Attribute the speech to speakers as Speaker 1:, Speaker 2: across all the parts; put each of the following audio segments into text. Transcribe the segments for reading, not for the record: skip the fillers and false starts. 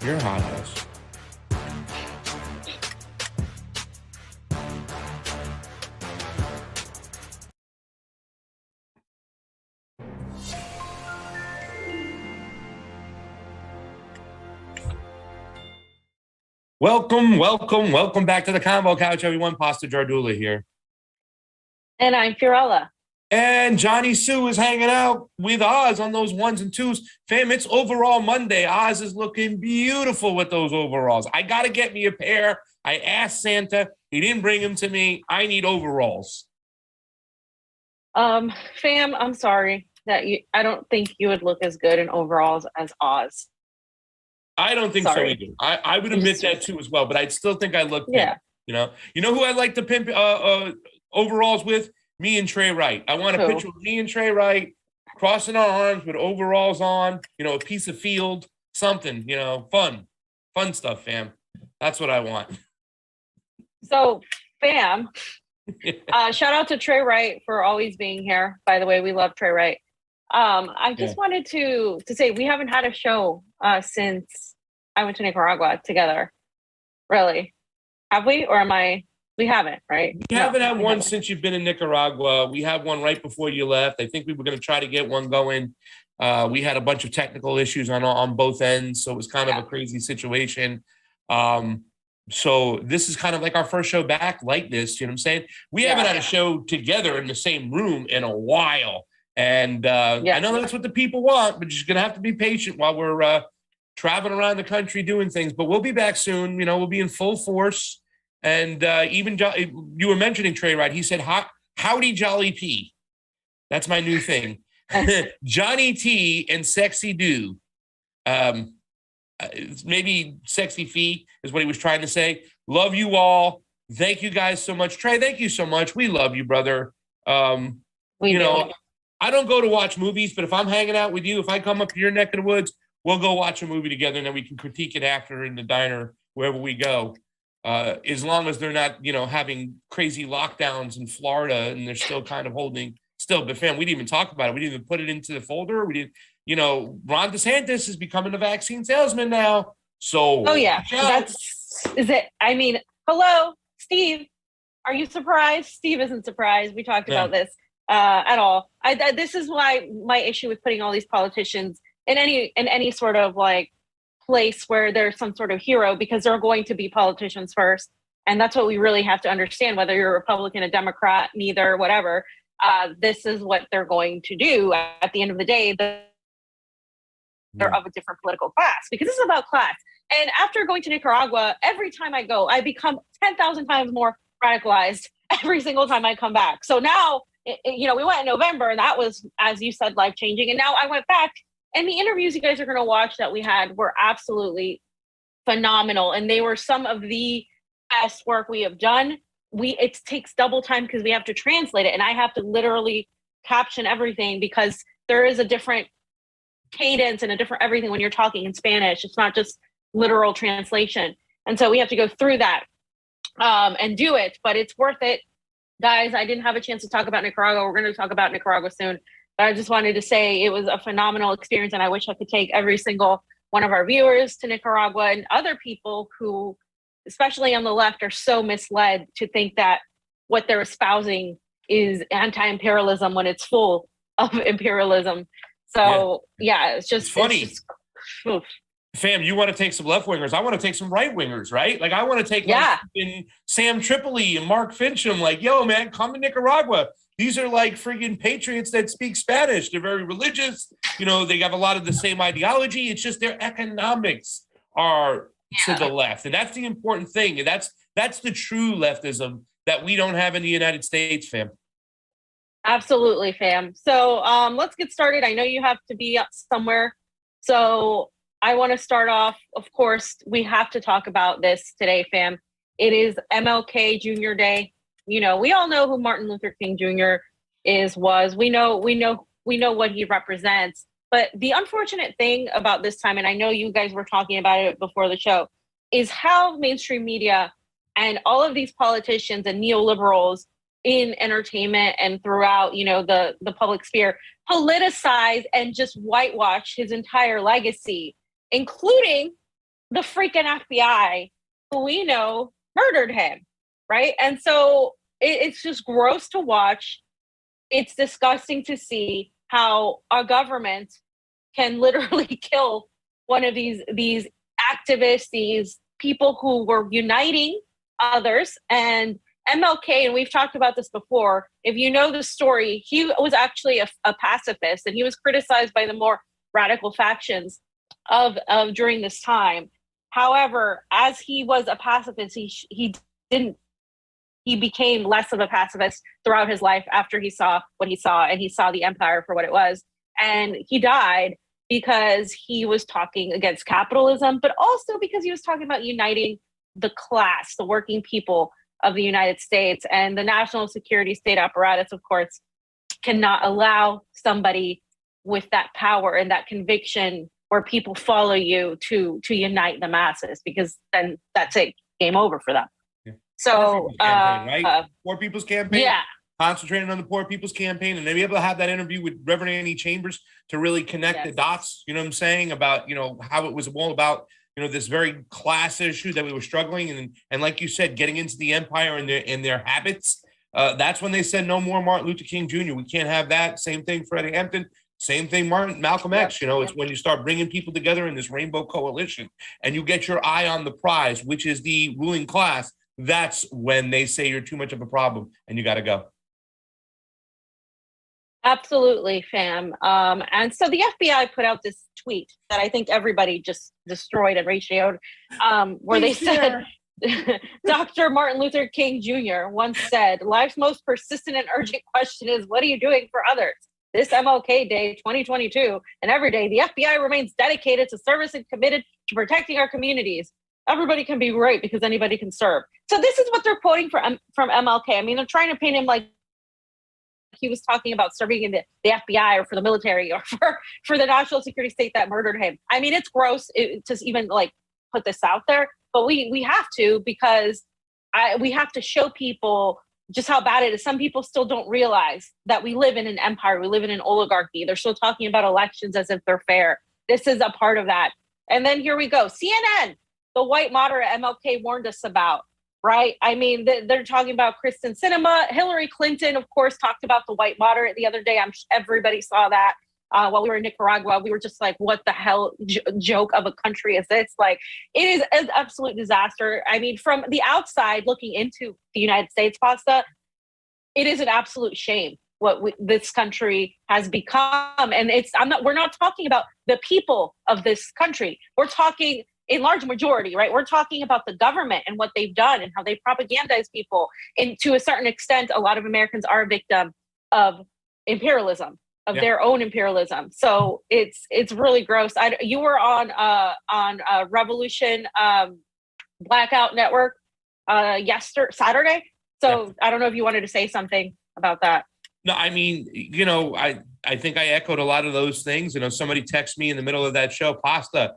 Speaker 1: your hot house. Welcome back to the Convo Couch, everyone. Pasta Jardula here.
Speaker 2: And I'm Fiorella.
Speaker 1: And Jonny Sue is hanging out with Oz on those ones and twos. Fam, it's overall Monday. Oz is looking beautiful with those overalls. I got to get me a pair. I asked Santa. He didn't bring them to me. I need overalls.
Speaker 2: Fam, I'm sorry I don't think you would look as good in overalls as Oz.
Speaker 1: I don't think so either. I would admit that too as well, but I still think I look pimp, you know who I like to pimp overalls with? Me and Trey Wright. I want a picture of me and Trey Wright crossing our arms with overalls on, a piece of field, something, fun stuff, fam. That's what I want.
Speaker 2: So, fam, shout out to Trey Wright for always being here. By the way, we love Trey Wright. I just wanted to say we haven't had a show since I went to Nicaragua together. Really? Have we? Or we haven't, right?
Speaker 1: We haven't had one since you've been in Nicaragua. We had one right before you left. I think we were going to try to get one going. We had a bunch of technical issues on both ends, so it was kind of a crazy situation. So this is kind of like our first show back like this, you know what I'm saying? We haven't had a show together in the same room in a while. And I know that's what the people want, but you're just going to have to be patient while we're traveling around the country doing things. But we'll be back soon. We'll be in full force. And even you were mentioning Trey, right? He said, howdy, Jolly P. That's my new thing. Johnny T and Sexy Do. Maybe Sexy Fee is what he was trying to say. Love you all. Thank you guys so much. Trey, thank you so much. We love you, brother. I don't go to watch movies, but if I'm hanging out with you, if I come up to your neck of the woods, we'll go watch a movie together, and then we can critique it after in the diner, wherever we go. As long as they're not, having crazy lockdowns in Florida and they're still kind of holding still. But fam, we didn't even talk about it. We didn't even put it into the folder. We didn't, Ron DeSantis is becoming a vaccine salesman now. So,
Speaker 2: is it? I mean, hello, Steve. Are you surprised? Steve isn't surprised. We talked about this at all. This is why my issue with putting all these politicians in any sort of like place where there's some sort of hero, because they're going to be politicians first. And that's what we really have to understand, whether you're a Republican, a Democrat, neither, whatever. This is what they're going to do. At the end of the day, they're of a different political class, because this is about class. And after going to Nicaragua, every time I go, I become 10,000 times more radicalized every single time I come back. So now, we went in November, and that was, as you said, life-changing. And now I went back, and the interviews you guys are going to watch that we had were absolutely phenomenal. And they were some of the best work we have done. It takes double time because we have to translate it. And I have to literally caption everything, because there is a different cadence and a different everything when you're talking in Spanish. It's not just literal translation. And so we have to go through that and do it. But it's worth it. Guys, I didn't have a chance to talk about Nicaragua. We're going to talk about Nicaragua soon. But I just wanted to say it was a phenomenal experience, and I wish I could take every single one of our viewers to Nicaragua, and other people who, especially on the left, are so misled to think that what they're espousing is anti-imperialism when it's full of imperialism. So, it's just
Speaker 1: funny. Fam, you want to take some left-wingers. I want to take some right-wingers, right? Like, I want to take Sam Tripoli and Mark Fincham. Like, yo, man, come to Nicaragua. These are like friggin' patriots that speak Spanish. They're very religious. They have a lot of the same ideology. It's just their economics are to the left. And that's the important thing. And that's the true leftism that we don't have in the United States, fam.
Speaker 2: Absolutely, fam. So let's get started. I know you have to be up somewhere. So I want to start off, of course, we have to talk about this today, fam. It is MLK Jr. Day. We all know who Martin Luther King Jr. was. We know what he represents. But the unfortunate thing about this time, and I know you guys were talking about it before the show, is how mainstream media and all of these politicians and neoliberals in entertainment and throughout, the public sphere politicize and just whitewash his entire legacy, including the freaking FBI, who we know murdered him, right? And so it's just gross to watch. It's disgusting to see how our government can literally kill one of these activists, these people who were uniting others. And MLK, and we've talked about this before, if you know the story, he was actually a pacifist, and he was criticized by the more radical factions of during this time. However, as he was a pacifist, he became less of a pacifist throughout his life after he saw what he saw, and he saw the empire for what it was. And he died because he was talking against capitalism, but also because he was talking about uniting the class, the working people of the United States. And the national security state apparatus, of course, cannot allow somebody with that power and that conviction where people follow you to unite the masses, because then that's it, game over for them.
Speaker 1: Yeah.
Speaker 2: So,
Speaker 1: right? Poor People's Campaign.
Speaker 2: Yeah.
Speaker 1: Concentrating on the Poor People's Campaign, and to be able to have that interview with Reverend Annie Chambers to really connect the dots, you know what I'm saying, about, you know, how it was all about, you know, this very class issue that we were struggling, and like you said, getting into the empire and their habits. That's when they said no more Martin Luther King Jr. We can't have that. Same thing, Freddie Hampton. Same thing, Malcolm X. You know, it's when you start bringing people together in this rainbow coalition, and you get your eye on the prize, which is the ruling class. That's when they say you're too much of a problem and you got to go.
Speaker 2: Absolutely, fam. And so the FBI put out this tweet that I think everybody just destroyed and ratioed, where they said, Dr. Martin Luther King Jr. once said, life's most persistent and urgent question is, what are you doing for others? This MLK Day 2022 and every day, the FBI remains dedicated to service and committed to protecting our communities. Everybody can be great because anybody can serve. So this is what they're quoting from MLK. I mean, they're trying to paint him like he was talking about serving in the FBI or for the military or for the national security state that murdered him. I mean, it's gross to even like put this out there, but we have to, because we have to show people just how bad it is. Some people still don't realize that we live in an empire. We live in an oligarchy. They're still talking about elections as if they're fair. This is a part of that. And then here we go. CNN, the white moderate MLK warned us about. Right? I mean, they're talking about Kristen Sinema. Hillary Clinton, of course, talked about the white moderate the other day. Everybody saw that while we were in Nicaragua. We were just like, what the hell joke of a country is this? Like, it is an absolute disaster. I mean, from the outside looking into the United States, Pasta, it is an absolute shame what this country has become. And we're not talking about the people of this country. We're talking in large majority, right? We're talking about the government and what they've done and how they propagandize people. And to a certain extent, a lot of Americans are a victim of imperialism, of their own imperialism. So it's really gross. You were on Revolution Blackout Network Saturday. So I don't know if you wanted to say something about that.
Speaker 1: No, I mean, you know, I think I echoed a lot of those things. You know, somebody texted me in the middle of that show, Pasta,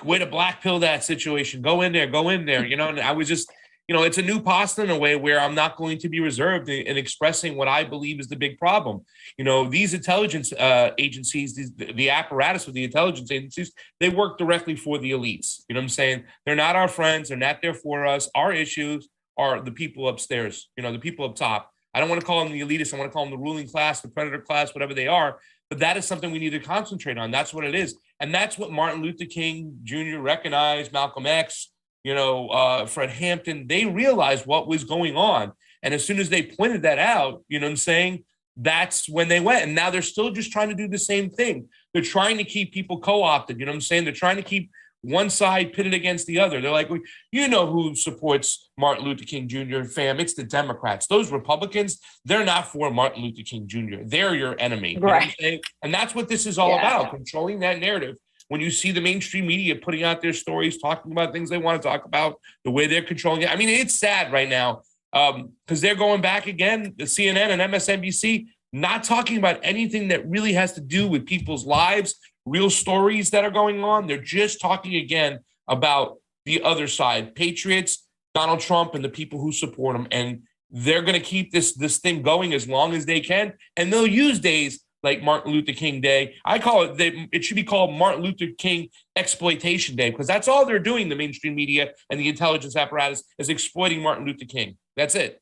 Speaker 1: way to black pill that situation. Go in there. You know, and I was just, you know, it's a new Pasta in a way where I'm not going to be reserved in expressing what I believe is the big problem. You know, these intelligence agencies, the apparatus of the intelligence agencies, they work directly for the elites. You know what I'm saying? They're not our friends. They're not there for us. Our issues are the people upstairs, you know, the people up top. I don't want to call them the elitists. I want to call them the ruling class, the predator class, whatever they are. But that is something we need to concentrate on. That's what it is. And that's what Martin Luther King Jr. recognized, Malcolm X, you know, Fred Hampton. They realized what was going on. And as soon as they pointed that out, you know what I'm saying, that's when they went. And now they're still just trying to do the same thing. They're trying to keep people co-opted. You know what I'm saying? They're trying to keep one side pitted against the other. They're like, you know who supports Martin Luther King Jr., fam? It's the Democrats. Those Republicans, they're not for Martin Luther King Jr. They're your enemy. You know what I'm saying? And that's what this is all about, controlling that narrative. When you see the mainstream media putting out their stories, talking about things they want to talk about, the way they're controlling it. I mean, it's sad right now because they're going back again, the CNN and MSNBC, not talking about anything that really has to do with people's lives, real stories that are going on. They're just talking again about the other side, patriots, Donald Trump, and the people who support him. And they're going to keep this thing going as long as they can. And they'll use days like Martin Luther King Day. I call it should be called Martin Luther King Exploitation Day, because that's all they're doing. The mainstream media and the intelligence apparatus is exploiting Martin Luther King. That's it.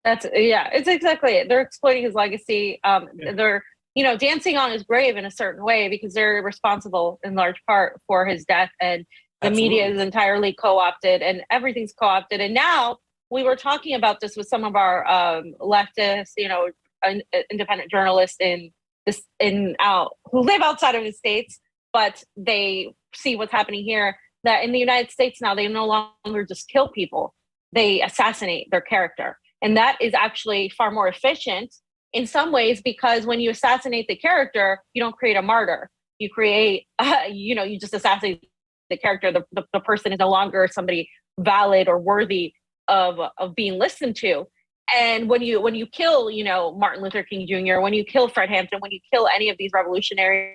Speaker 2: It's exactly it. They're exploiting his legacy. They're, dancing on his grave in a certain way because they're responsible in large part for his death, and the media is entirely co-opted and everything's co-opted. And now we were talking about this with some of our leftist, independent journalists who live outside of the States, but they see what's happening here, that in the United States now, they no longer just kill people, they assassinate their character. And that is actually far more efficient in some ways, because when you assassinate the character, you don't create a martyr. You create, you just assassinate the character. The person is no longer somebody valid or worthy of being listened to. And when you kill, Martin Luther King Jr., when you kill Fred Hampton, when you kill any of these revolutionaries,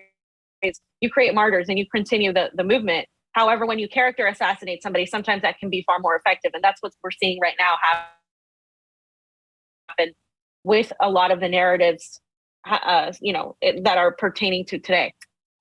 Speaker 2: you create martyrs and you continue the movement. However, when you character assassinate somebody, sometimes that can be far more effective. And that's what we're seeing right now happen with a lot of the narratives, that are pertaining to today.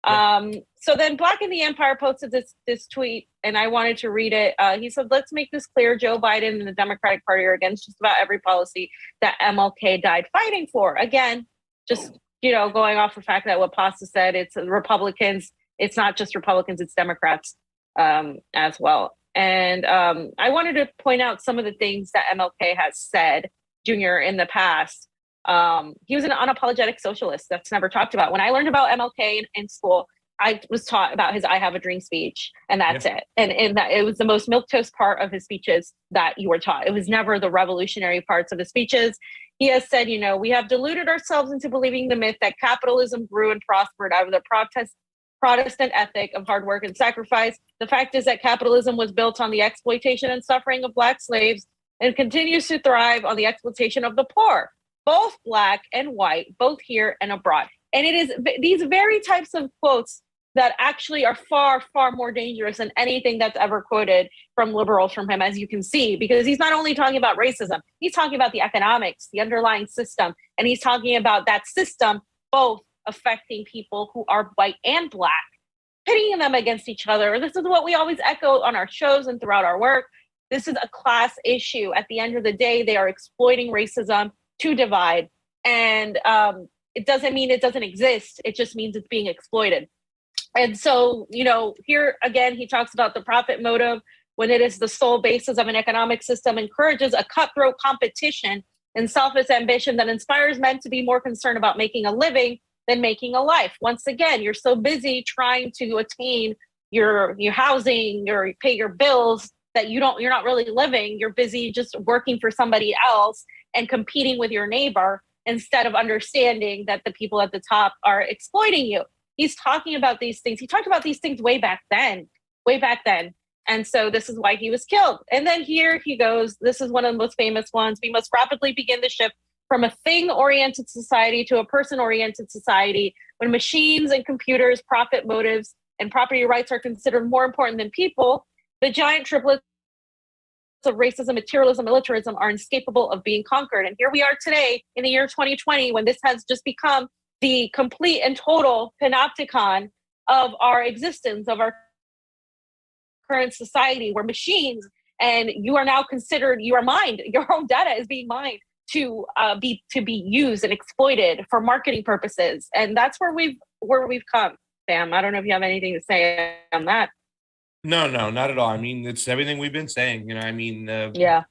Speaker 2: So then Black in the Empire posted this tweet, and I wanted to read it. He said, "Let's make this clear. Joe Biden and the Democratic Party are against just about every policy that MLK died fighting for." Again, just, going off the fact that what Pasta said, it's Republicans. It's not just Republicans, it's Democrats as well. And I wanted to point out some of the things that MLK has said, Jr., in the past. He was an unapologetic socialist that's never talked about. When I learned about MLK in school, I was taught about his "I Have a Dream" speech, and that's it. And that it was the most milquetoast part of his speeches that you were taught. It was never the revolutionary parts of his speeches. He has said, "We have deluded ourselves into believing the myth that capitalism grew and prospered out of the Protestant ethic of hard work and sacrifice. The fact is that capitalism was built on the exploitation and suffering of Black slaves and continues to thrive on the exploitation of the poor, both Black and white, both here and abroad." And it is these very types of quotes that actually are far, far more dangerous than anything that's ever quoted from liberals from him, as you can see, because he's not only talking about racism, he's talking about the economics, the underlying system, and he's talking about that system both affecting people who are white and Black, pitting them against each other. This is what we always echo on our shows and throughout our work. This is a class issue. At the end of the day, they are exploiting racism to divide. And it doesn't mean it doesn't exist. It just means it's being exploited. And so, here again, he talks about the profit motive when it is the sole basis of an economic system, encourages a cutthroat competition and selfish ambition that inspires men to be more concerned about making a living than making a life. Once again, you're so busy trying to attain your housing, pay your bills, that you're not really living. You're busy just working for somebody else and competing with your neighbor instead of understanding that the people at the top are exploiting you. He's talking about these things. He talked about these things way back then. And so this is why he was killed. And then here he goes. This is one of the most famous ones. "We must rapidly begin the shift from a thing-oriented society to a person-oriented society. When machines and computers, profit motives, and property rights are considered more important than people, the giant triplets of racism, materialism, militarism are inescapable of being conquered." And here we are today in the year 2020, when this has just become the complete and total panopticon of our existence, of our current society, where machines, and you are now considered, you are mined, your own data is being mined to be used and exploited for marketing purposes. And that's where we've come. Sam, I don't know if you have anything to say on that.
Speaker 1: No, not at all. I mean, it's everything we've been saying.
Speaker 2: Yeah.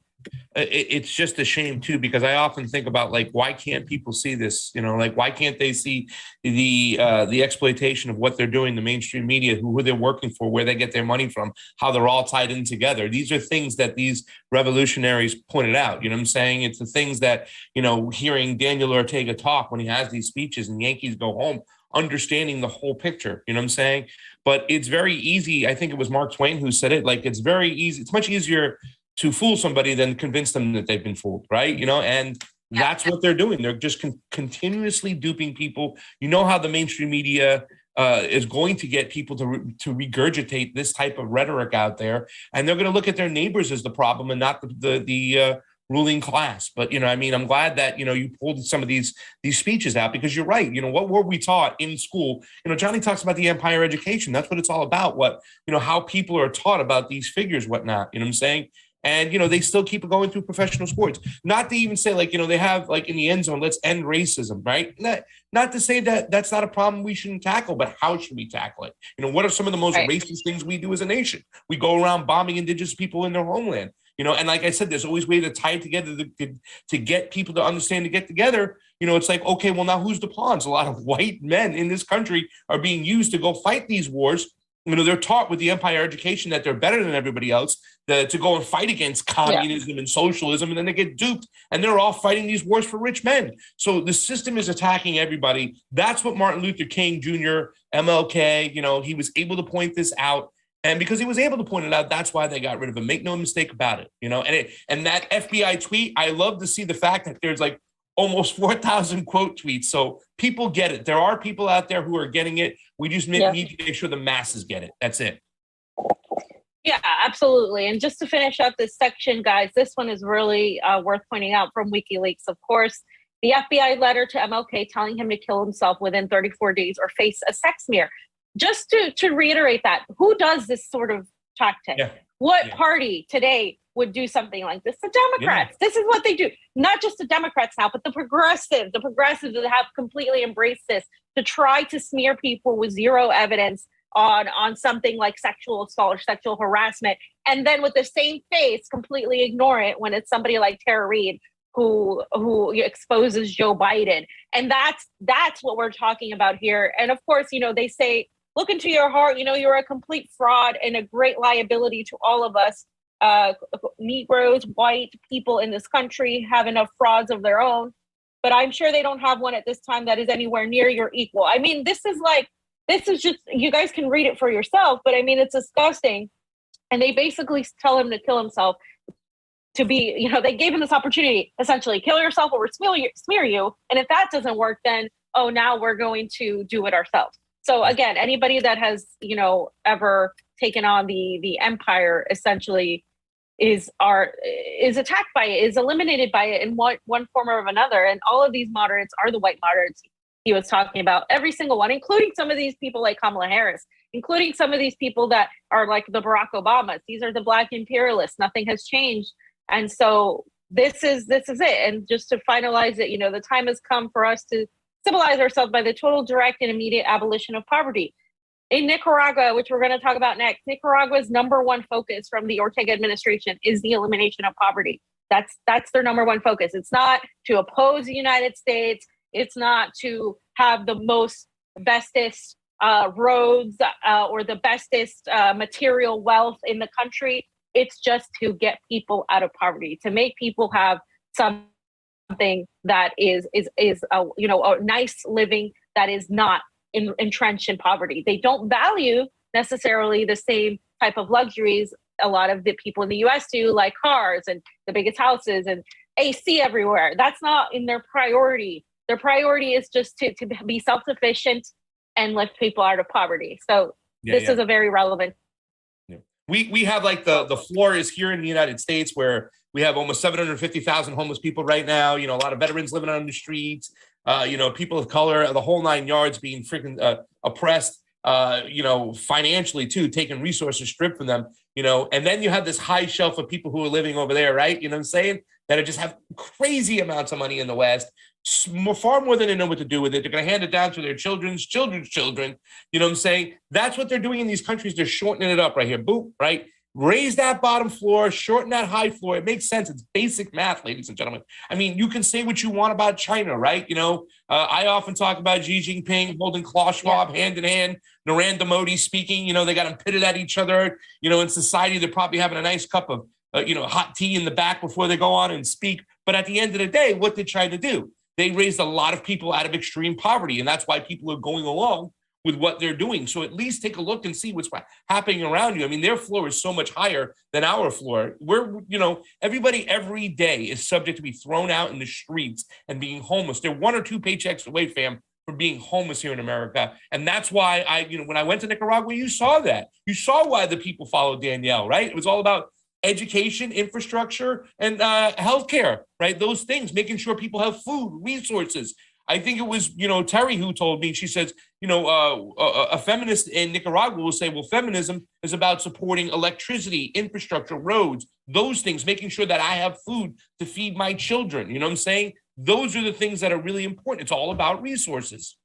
Speaker 1: It's just a shame too, because I often think about, like, why can't people see this? Why can't they see the exploitation of what they're doing, the mainstream media, who they're working for, where they get their money from, how they're all tied in together. These are things that these revolutionaries pointed out. You know what I'm saying? It's the things that, hearing Daniel Ortega talk when he has these speeches and Yankees go home, understanding the whole picture. You know what I'm saying? But it's very easy. I think it was Mark Twain who said it. Like, it's very easy. It's much easier to fool somebody than convince them that they've been fooled, right? And that's what they're doing. They're just continuously duping people. You know how the mainstream media is going to get people to regurgitate this type of rhetoric out there, and they're going to look at their neighbors as the problem and not the ruling class. But, I mean, I'm glad that, you pulled some of these speeches out, because you're right. What were we taught in school? Johnny talks about the empire education. That's what it's all about. How people are taught about these figures, whatnot, you know what I'm saying? And, they still keep going through professional sports. Not to even say, they have, in the end zone, let's end racism, right? Not to say that that's not a problem we shouldn't tackle, but how should we tackle it? What are some of the most racist things we do as a nation? We go around bombing indigenous people in their homeland. And like I said, there's always ways to tie it together to get people to understand, to get together. It's like, okay, well, now who's the pawns? A lot of white men in this country are being used to go fight these wars. They're taught with the empire education that they're better than everybody else, to go and fight against communism and socialism, and then they get duped, and they're all fighting these wars for rich men. So the system is attacking everybody. That's what Martin Luther King Jr., MLK, he was able to point this out. And because he was able to point it out, that's why they got rid of him. Make no mistake about it, And that FBI tweet, I love to see the fact that there's almost 4,000 quote tweets. So people get it. There are people out there who are getting it. We just need to make sure the masses get it. That's it.
Speaker 2: Yeah, absolutely. And just to finish up this section, guys, this one is really worth pointing out from WikiLeaks. Of course, the FBI letter to MLK telling him to kill himself within 34 days or face a sex smear. Just to reiterate that, who does this sort of tactic? Yeah. What party today would do something like this? The Democrats. Yeah. This is what they do. Not just the Democrats now, but the progressives that have completely embraced this to try to smear people with zero evidence on something like sexual assault or sexual harassment. And then with the same face, completely ignore it when it's somebody like Tara Reid who exposes Joe Biden. And that's what we're talking about here. And of course, they say, look into your heart, you're a complete fraud and a great liability to all of us. Negroes, white people in this country have enough frauds of their own, but I'm sure they don't have one at this time that is anywhere near your equal. I mean, this is just, you guys can read it for yourself, but I mean, it's disgusting. And they basically tell him to kill himself to be, they gave him this opportunity, essentially, kill yourself or smear you. And if that doesn't work, then, now we're going to do it ourselves. So again, anybody that has, ever taken on the empire essentially is attacked by it, is eliminated by it in one form or another. And all of these moderates are the white moderates he was talking about, every single one, including some of these people like Kamala Harris, including some of these people that are like the Barack Obamas. These are the Black imperialists. Nothing has changed. And so this is it. And just to finalize it, the time has come for us to civilize ourselves by the total, direct, and immediate abolition of poverty. In Nicaragua, which we're going to talk about next, Nicaragua's number one focus from the Ortega administration is the elimination of poverty. That's their number one focus. It's not to oppose the United States. It's not to have the bestest roads or the bestest material wealth in the country. It's just to get people out of poverty, to make people have something that is a nice living that is not entrenched in poverty. They don't value necessarily the same type of luxuries a lot of the people in the US do, like cars and the biggest houses and AC everywhere. That's not in their priority. Their priority is just to be self-sufficient and lift people out of poverty. So this is a very relevant.
Speaker 1: Yeah. We have the floor is here in the United States where we have almost 750,000 homeless people right now. A lot of veterans living on the streets. People of color, the whole nine yards, being freaking oppressed, financially too, taking resources stripped from them, and then you have this high shelf of people who are living over there, right? You know what I'm saying? That just have crazy amounts of money in the West, far more than they know what to do with it. They're going to hand it down to their children's children. You know what I'm saying? That's what they're doing in these countries. They're shortening it up right here. Boop, right? Raise that bottom floor, shorten that high floor. It makes sense. It's basic math, ladies and gentlemen. I mean, you can say what you want about China, right? I often talk about Xi Jinping holding Klaus Schwab hand in hand, Narendra Modi speaking. They got them pitted at each other. In society, they're probably having a nice cup of, hot tea in the back before they go on and speak. But at the end of the day, what did China do? They raised a lot of people out of extreme poverty, and that's why people are going along with what they're doing. So at least take a look and see what's happening around you. I mean, their floor is so much higher than our floor. Everybody every day is subject to be thrown out in the streets and being homeless. They're one or two paychecks away, fam, from being homeless here in America. And that's why when I went to Nicaragua, you saw that. You saw why the people followed Danielle, right? It was all about education, infrastructure, and healthcare, right? Those things, making sure people have food, resources. I think it was, Terry who told me, she says, a feminist in Nicaragua will say, well, feminism is about supporting electricity, infrastructure, roads, those things, making sure that I have food to feed my children. You know what I'm saying? Those are the things that are really important. It's all about resources.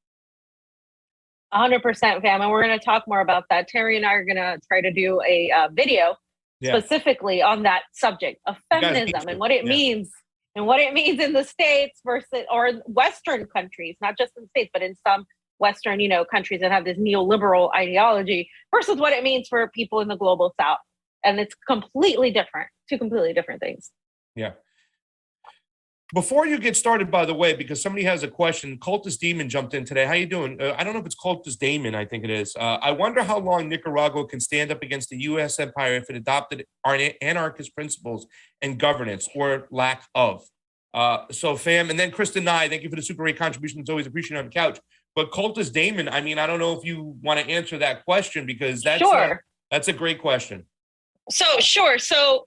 Speaker 2: 100%, fam. And we're going to talk more about that. Terry and I are going to try to do a video specifically on that subject of feminism and what it means. And what it means in the States versus, or Western countries, not just in the States, but in some Western, countries that have this neoliberal ideology versus what it means for people in the global South. And it's completely different, two completely different things.
Speaker 1: Yeah. Before you get started, by the way, because somebody has a question, Cultist Demon jumped in today. How you doing? I don't know if it's Cultist Damon, I think it is. I wonder how long Nicaragua can stand up against the U.S. empire if it adopted anarchist principles and governance or lack of. So, fam, and then Kristen Nye, thank you for the super great contribution. It's always appreciated on the couch. But Cultist Damon, I mean, I don't know if you want to answer that question because that's a great question.
Speaker 2: So, sure. So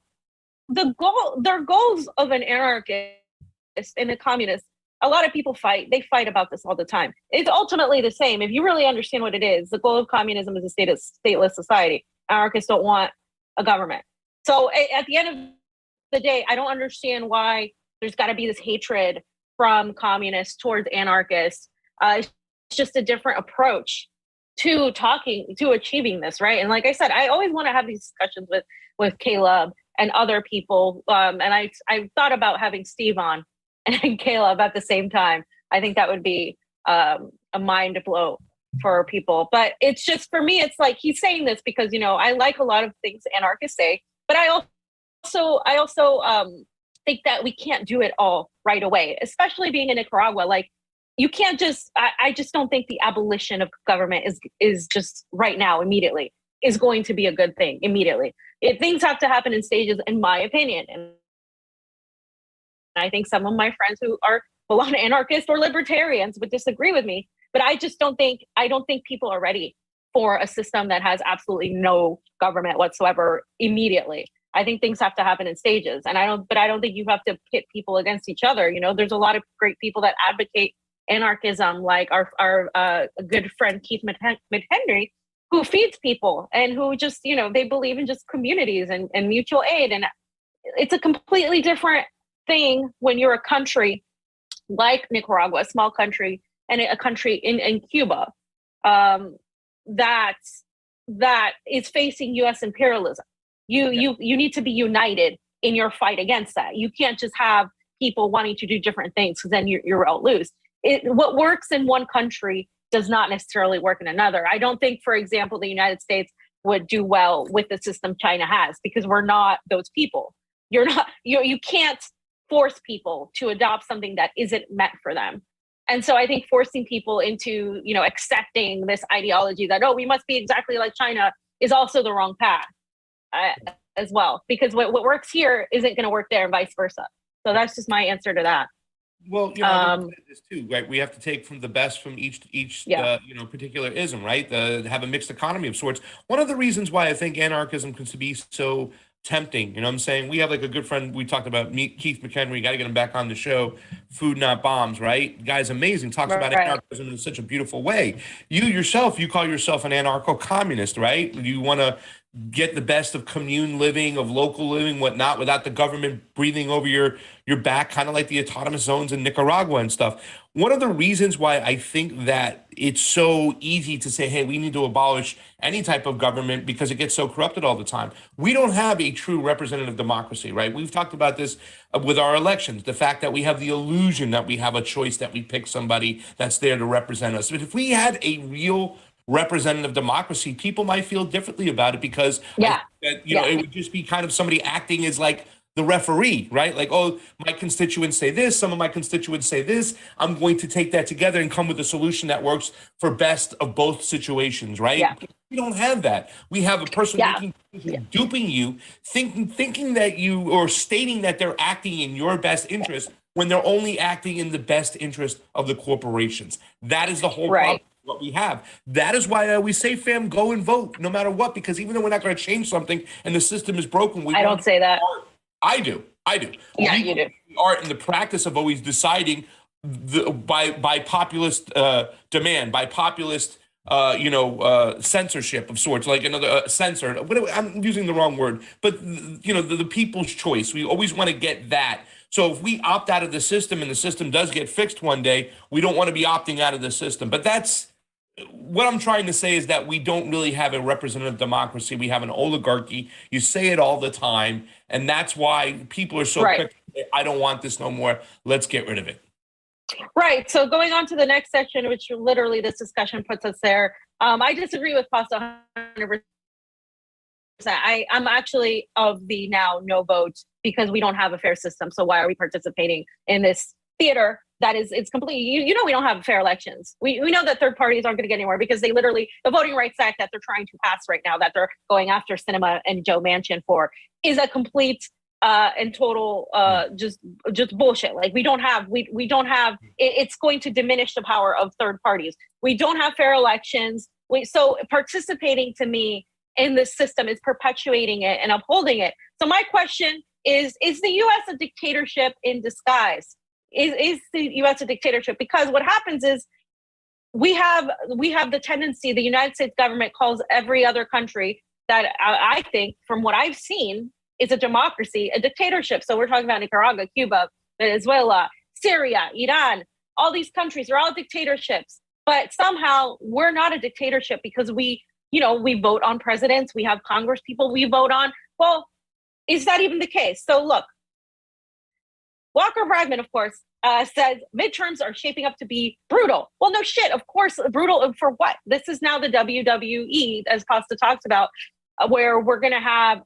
Speaker 2: their goals of an anarchist and a communist, a lot of people fight. They fight about this all the time. It's ultimately the same. If you really understand what it is, the goal of communism is a stateless society. Anarchists don't want a government. So at the end of the day, I don't understand why there's got to be this hatred from communists towards anarchists. It's just a different approach to achieving this, right? And like I said, I always want to have these discussions with Caleb and other people. And I thought about having Steve on and Caleb at the same time. I think that would be a mind blow for people. But it's just, for me, it's like he's saying this because, I like a lot of things anarchists say, but I also think that we can't do it all right away, especially being in Nicaragua. Like, you can't just, I just don't think the abolition of government is just right now, immediately, is going to be a good thing immediately. Things have to happen in stages, in my opinion. And I think some of my friends who are belong to anarchists or libertarians would disagree with me, but I don't think people are ready for a system that has absolutely no government whatsoever immediately. I think things have to happen in stages, and I don't think you have to pit people against each other. There's a lot of great people that advocate anarchism, like our good friend Keith McHenry, who feeds people and who just, they believe in just communities and mutual aid. And it's a completely different thing when you're a country like Nicaragua, a small country, and a country in Cuba that is facing U.S. imperialism. You need to be united in your fight against that. You can't just have people wanting to do different things because then you're all loose. What works in one country does not necessarily work in another. I don't think, for example, the United States would do well with the system China has because we're not those people. You can't force people to adopt something that isn't meant for them. And so I think forcing people into, accepting this ideology that, we must be exactly like China is also the wrong path as well, because what works here isn't going to work there and vice versa. So that's just my answer to that.
Speaker 1: Well, this too, right? We have to take from the best from each particular ism, right? Have a mixed economy of sorts. One of the reasons why I think anarchism can be so tempting, you know what I'm saying? We have like a good friend, we talked about Keith McHenry, got to get him back on the show, Food Not Bombs, right? Guy's amazing, talks about anarchism in such a beautiful way. You call yourself an anarcho-communist, right? You want to get the best of commune living, of local living, whatnot, without the government breathing over your back, kind of like the autonomous zones in Nicaragua and stuff. One of the reasons why I think that it's so easy to say, hey, we need to abolish any type of government because it gets so corrupted all the time. We don't have a true representative democracy, right? We've talked about this with our elections, the fact that we have the illusion that we have a choice, that we pick somebody that's there to represent us. But if we had a real representative democracy, people might feel differently about it because it would just be kind of somebody acting as like the referee, right? Like, my constituents say this, some of my constituents say this. I'm going to take that together and come with a solution that works for best of both situations, right? Yeah. We don't have that. We have a person duping you, thinking that you, or stating that they're acting in your best interest when they're only acting in the best interest of the corporations. That is the whole problem. what we have. That is why I always say, fam, go and vote no matter what, because even though we're not going to change something and the system is broken,
Speaker 2: I don't say that.
Speaker 1: I do.
Speaker 2: Yeah, you do.
Speaker 1: We are in the practice of always deciding by populist demand, by populist censorship of sorts, like another censor. I'm using the wrong word, but the people's choice. We always want to get that. So if we opt out of the system and the system does get fixed one day, we don't want to be opting out of the system. But that's what I'm trying to say, is that we don't really have a representative democracy. We have an oligarchy. You say it all the time. And that's why people are so quick to say, I don't want this no more. Let's get rid of it.
Speaker 2: Right. So going on to the next section, which literally this discussion puts us there. I disagree with Pasta 100%. I'm actually of the now no vote, because we don't have a fair system. So why are we participating in this theater that it's completely, we don't have fair elections. We know that third parties aren't going to get anywhere, because they literally, the Voting Rights Act that they're trying to pass right now, that they're going after Sinema and Joe Manchin for, is a complete and total just bullshit. Like we don't have it's going to diminish the power of third parties. We don't have fair elections. So participating, to me, in this system is perpetuating it and upholding it. So my question is the US a dictatorship in disguise? Is the US a dictatorship? Because what happens is we have the tendency, the United States government calls every other country that I think, from what I've seen, is a democracy, a dictatorship. So we're talking about Nicaragua, Cuba, Venezuela, Syria, Iran, all these countries are all dictatorships. But somehow we're not a dictatorship, because we vote on presidents, we have Congress people we vote on. Well, is that even the case? So look, Walker Bragman, of course, says midterms are shaping up to be brutal. Well, no shit, of course, brutal for what? This is now the WWE, as Costa talks about, where we're going to have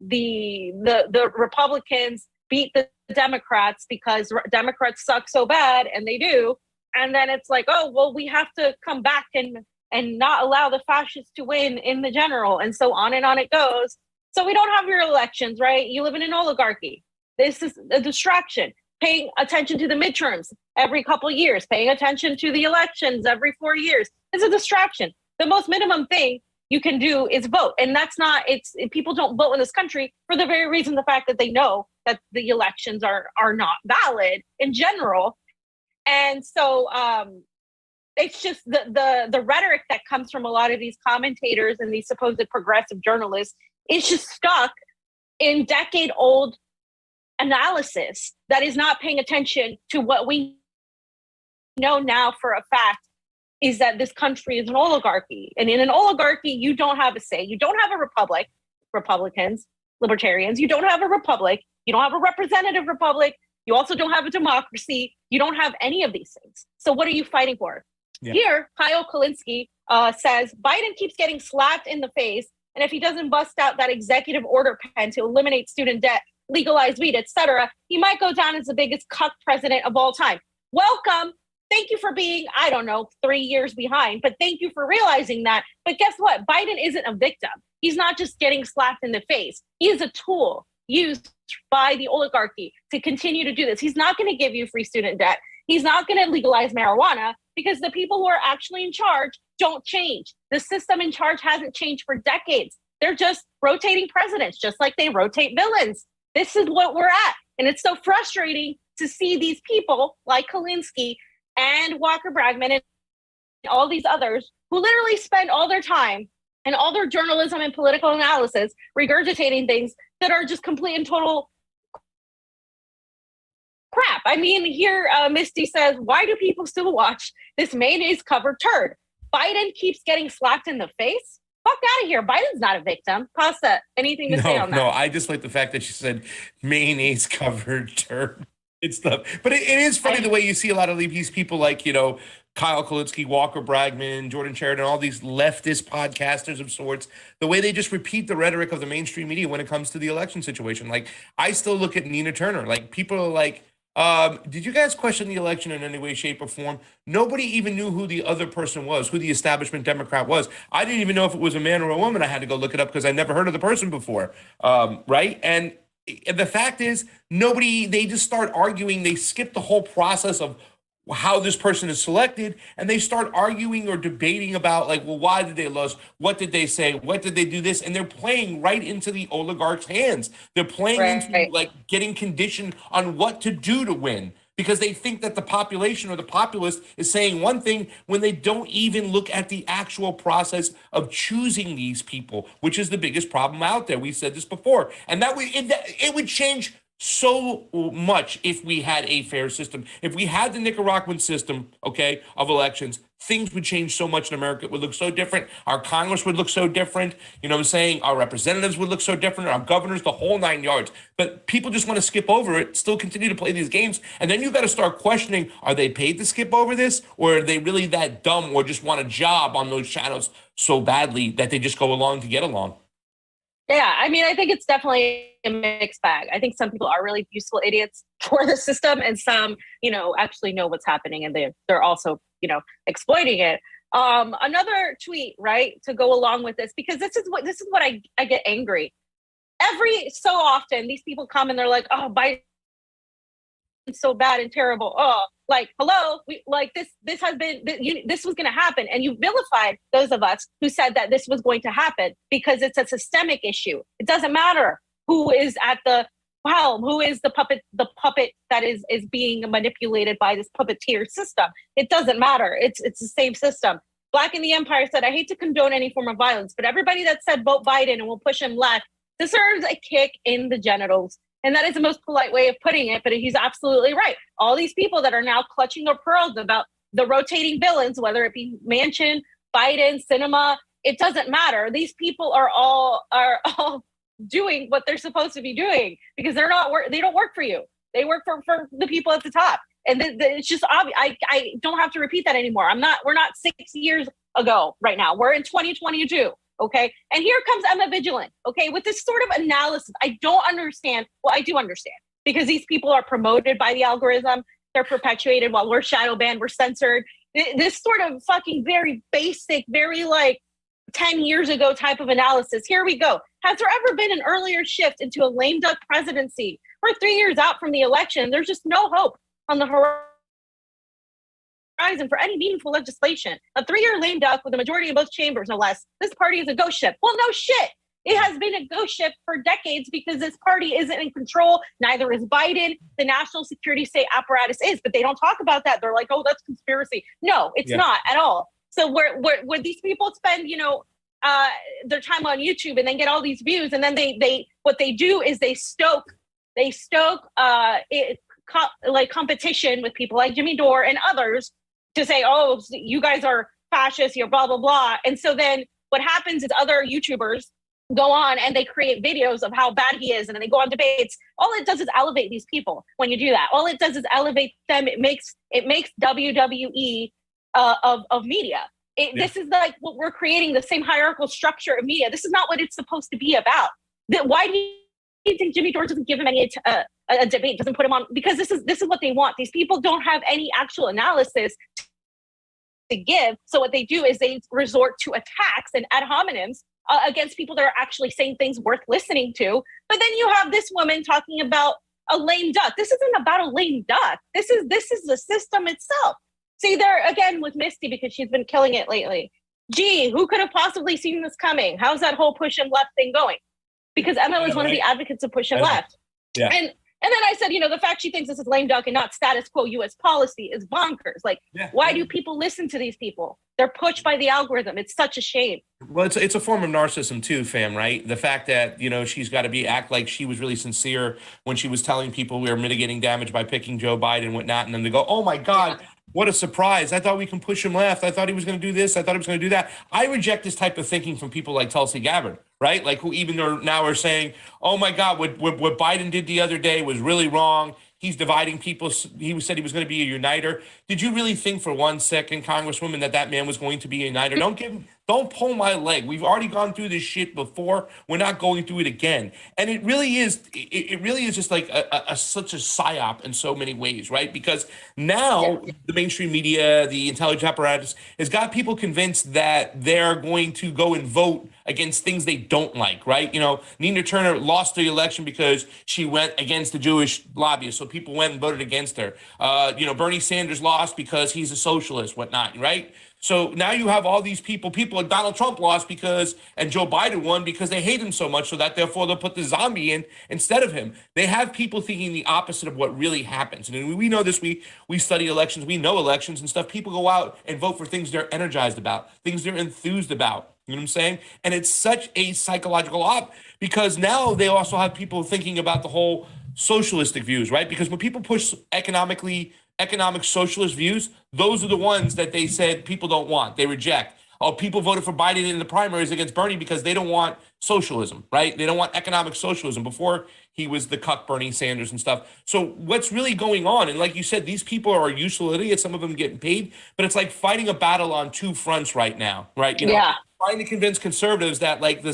Speaker 2: the Republicans beat the Democrats because Democrats suck so bad, and they do. And then it's like, oh, well, we have to come back and not allow the fascists to win in the general. And so on and on it goes. So we don't have your elections, right? You live in an oligarchy. This is a distraction. Paying attention to the midterms every couple of years, paying attention to the elections every 4 years is a distraction. The most minimum thing you can do is vote. And that's not, people don't vote in this country for the very reason, the fact that they know that the elections are not valid in general. And so it's just the rhetoric that comes from a lot of these commentators and these supposed progressive journalists is just stuck in decade-old analysis that is not paying attention to what we know now for a fact, is that this country is an oligarchy. And in an oligarchy, you don't have a say. You don't have a republic, Republicans, libertarians. You don't have a republic. You don't have a representative republic. You also don't have a democracy. You don't have any of these things. So what are you fighting for? Yeah. Here, Kyle Kulinski says, Biden keeps getting slapped in the face. And if he doesn't bust out that executive order pen to eliminate student debt, legalize weed, etc., he might go down as the biggest cuck president of all time. Welcome. Thank you for being, 3 years behind, but thank you for realizing that. But guess what? Biden isn't a victim. He's not just getting slapped in the face. He is a tool used by the oligarchy to continue to do this. He's not going to give you free student debt. He's not going to legalize marijuana, because the people who are actually in charge don't change. The system in charge hasn't changed for decades. They're just rotating presidents, just like they rotate villains. This is what we're at. And it's so frustrating to see these people like Kulinski and Walker Bragman and all these others who literally spend all their time and all their journalism and political analysis regurgitating things that are just complete and total crap. I mean, here Misty says, why do people still watch this mayonnaise-covered turd? Biden keeps getting slapped in the face? Fuck out of here. Biden's not a victim. Pasta, anything to say on that?
Speaker 1: No, I just like the fact that she said mayonnaise-covered turd. It's tough. But it is funny the way you see a lot of these people like, Kyle Kulinski, Walker Bragman, Jordan Sheridan, all these leftist podcasters of sorts, the way they just repeat the rhetoric of the mainstream media when it comes to the election situation. Like, I still look at Nina Turner. Like, people are like, did you guys question the election in any way, shape, or form? Nobody even knew who the other person was, who the establishment Democrat was. I didn't even know if it was a man or a woman. I had to go look it up because I never heard of the person before, right? And the fact is, they just start arguing. They skip the whole process of how this person is selected, and they start arguing or debating about, like, well, why did they lose? What did they say? What did they do this? And they're playing right into the oligarchs' hands. They're playing into, like, getting conditioned on what to do to win, because they think that the population or the populace is saying one thing when they don't even look at the actual process of choosing these people, which is the biggest problem out there. We've said this before. And it would change so much if we had a fair system. If we had the Nicaraguan system, okay, of elections, things would change so much in America. It would look so different. Our Congress would look so different. You know what I'm saying? Our representatives would look so different. Our governors, the whole 9 yards. But people just want to skip over it, still continue to play these games. And then you got to start questioning, are they paid to skip over this? Or are they really that dumb or just want a job on those channels so badly that they just go along to get along?
Speaker 2: Yeah, I mean, I think it's definitely a mixed bag. I think some people are really useful idiots for the system, and some, actually know what's happening, and they're also, exploiting it. Another tweet, right, to go along with this, because this is what I get angry. Every so often, these people come and they're like, "Oh, Biden's so bad and terrible. Oh, like, hello, this has been, this was going to happen." And you vilified those of us who said that this was going to happen because it's a systemic issue. It doesn't matter who is at the helm, who is the puppet that is being manipulated by this puppeteer system. It doesn't matter. It's the same system. Black in the Empire said, "I hate to condone any form of violence, but everybody that said vote Biden and we'll push him left deserves a kick in the genitals." And that is the most polite way of putting it, but he's absolutely right. All these people that are now clutching their pearls about the rotating villains, whether it be Manchin, Biden, Sinema, it doesn't matter. These people are all doing what they're supposed to be doing, because they don't work for you. They work for the people at the top. And it's just obvious. I don't have to repeat that anymore. We're not 6 years ago right now. We're in 2022. Okay. And here comes Emma Vigilant. Okay. With this sort of analysis, I don't understand. Well, I do understand, because these people are promoted by the algorithm. They're perpetuated while we're shadow banned, we're censored. This sort of fucking very basic, very like 10 years ago type of analysis. Here we go. Has there ever been an earlier shift into a lame duck presidency? We're 3 years out from the election. There's just no hope on the horizon for any meaningful legislation. A 3-year lame duck with a majority in both chambers, no less. This party is a ghost ship. Well, no shit. It has been a ghost ship for decades because this party isn't in control. Neither is Biden. The national security state apparatus is, but they don't talk about that. They're like, "Oh, that's conspiracy." No, it's not at all. So where these people spend, their time on YouTube and then get all these views, and then they what they do is they stoke competition with people like Jimmy Dore and others to say, "Oh, you guys are fascists, you're blah, blah, blah." And so then what happens is other YouTubers go on and they create videos of how bad he is, and then they go on debates. All it does is elevate these people. When you do that, all it does is elevate them. It makes WWE of media. This is like what we're creating, the same hierarchical structure of media. This is not what it's supposed to be about. Why do you think Jimmy Dore doesn't give him any a debate, doesn't put him on? Because this is what they want. These people don't have any actual analysis to give. So what they do is they resort to attacks and ad hominems against people that are actually saying things worth listening to. But then you have this woman talking about a lame duck. This isn't about a lame duck. This is the system itself. See, there again with Misty, because she's been killing it lately. Gee, who could have possibly seen this coming? How's that whole push and left thing going? Because Emma was one of the advocates of push and left.
Speaker 1: Yeah.
Speaker 2: And then I said, the fact she thinks this is lame duck and not status quo U.S. policy is bonkers. Like, why do people listen to these people? They're pushed by the algorithm. It's such a shame.
Speaker 1: Well, it's a form of narcissism too, fam, right? The fact that, she's got to act like she was really sincere when she was telling people we were mitigating damage by picking Joe Biden and whatnot. And then they go, "Oh my God, what a surprise. I thought we can push him left. I thought he was going to do this. I thought he was going to do that." I reject this type of thinking from people like Tulsi Gabbard, right? Like, who even now are saying, "Oh my God, what Biden did the other day was really wrong. He's dividing people. He said he was going to be a uniter." Did you really think for 1 second, Congresswoman, that man was going to be a uniter? Don't pull my leg. We've already gone through this shit before. We're not going through it again. And it really is just like such a psyop in so many ways, right? Because now the mainstream media, the intelligence apparatus has got people convinced that they're going to go and vote against things they don't like, right? You know, Nina Turner lost the election because she went against the Jewish lobbyists, so people went and voted against her. You know, Bernie Sanders lost because he's a socialist, whatnot, right? So now you have all these people like Donald Trump lost and Joe Biden won because they hate him so much, so that therefore they'll put the zombie in instead of him. They have people thinking the opposite of what really happens. And we know this, we study elections, we know elections and stuff. People go out and vote for things they're energized about, things they're enthused about. You know what I'm saying? And it's such a psychological op because now they also have people thinking about the whole socialistic views, right? Because when people push economic socialist views, those are the ones that they said people don't want, they reject. Oh, people voted for Biden in the primaries against Bernie because they don't want socialism, right? They don't want economic socialism before he was the cuck Bernie Sanders and stuff. So what's really going on? And like you said, these people are useful idiots, some of them getting paid, but it's like fighting a battle on two fronts right now, right? You know, trying to convince conservatives that like the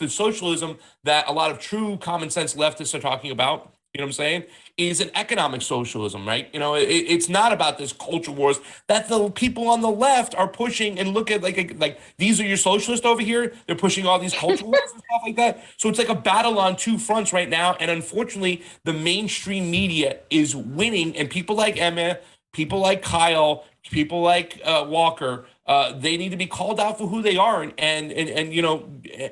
Speaker 1: socialism that a lot of true common sense leftists are talking about, you know what I'm saying, is an economic socialism, right? You know, it's not about this culture wars that the people on the left are pushing and look at like these are your socialists over here. They're pushing all these culture wars and stuff like that. So it's like a battle on two fronts right now. And unfortunately, the mainstream media is winning, and people like Emma, people like Kyle, people like Walker, they need to be called out for who they are and you know,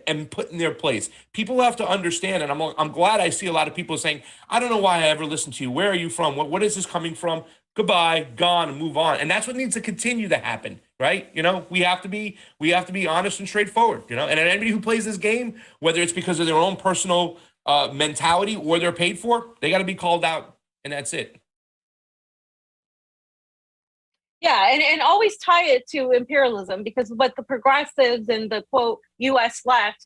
Speaker 1: and put in their place. People have to understand, and I'm glad I see a lot of people saying, I don't know why I ever listened to you. Where are you from? What is this coming from? Goodbye, gone, and move on. And that's what needs to continue to happen, right? You know, we have to be honest and straightforward, you know, and anybody who plays this game, whether it's because of their own personal mentality or they're paid for, they got to be called out, and that's it.
Speaker 2: Yeah, and always tie it to imperialism, because what the progressives and the quote U.S. left,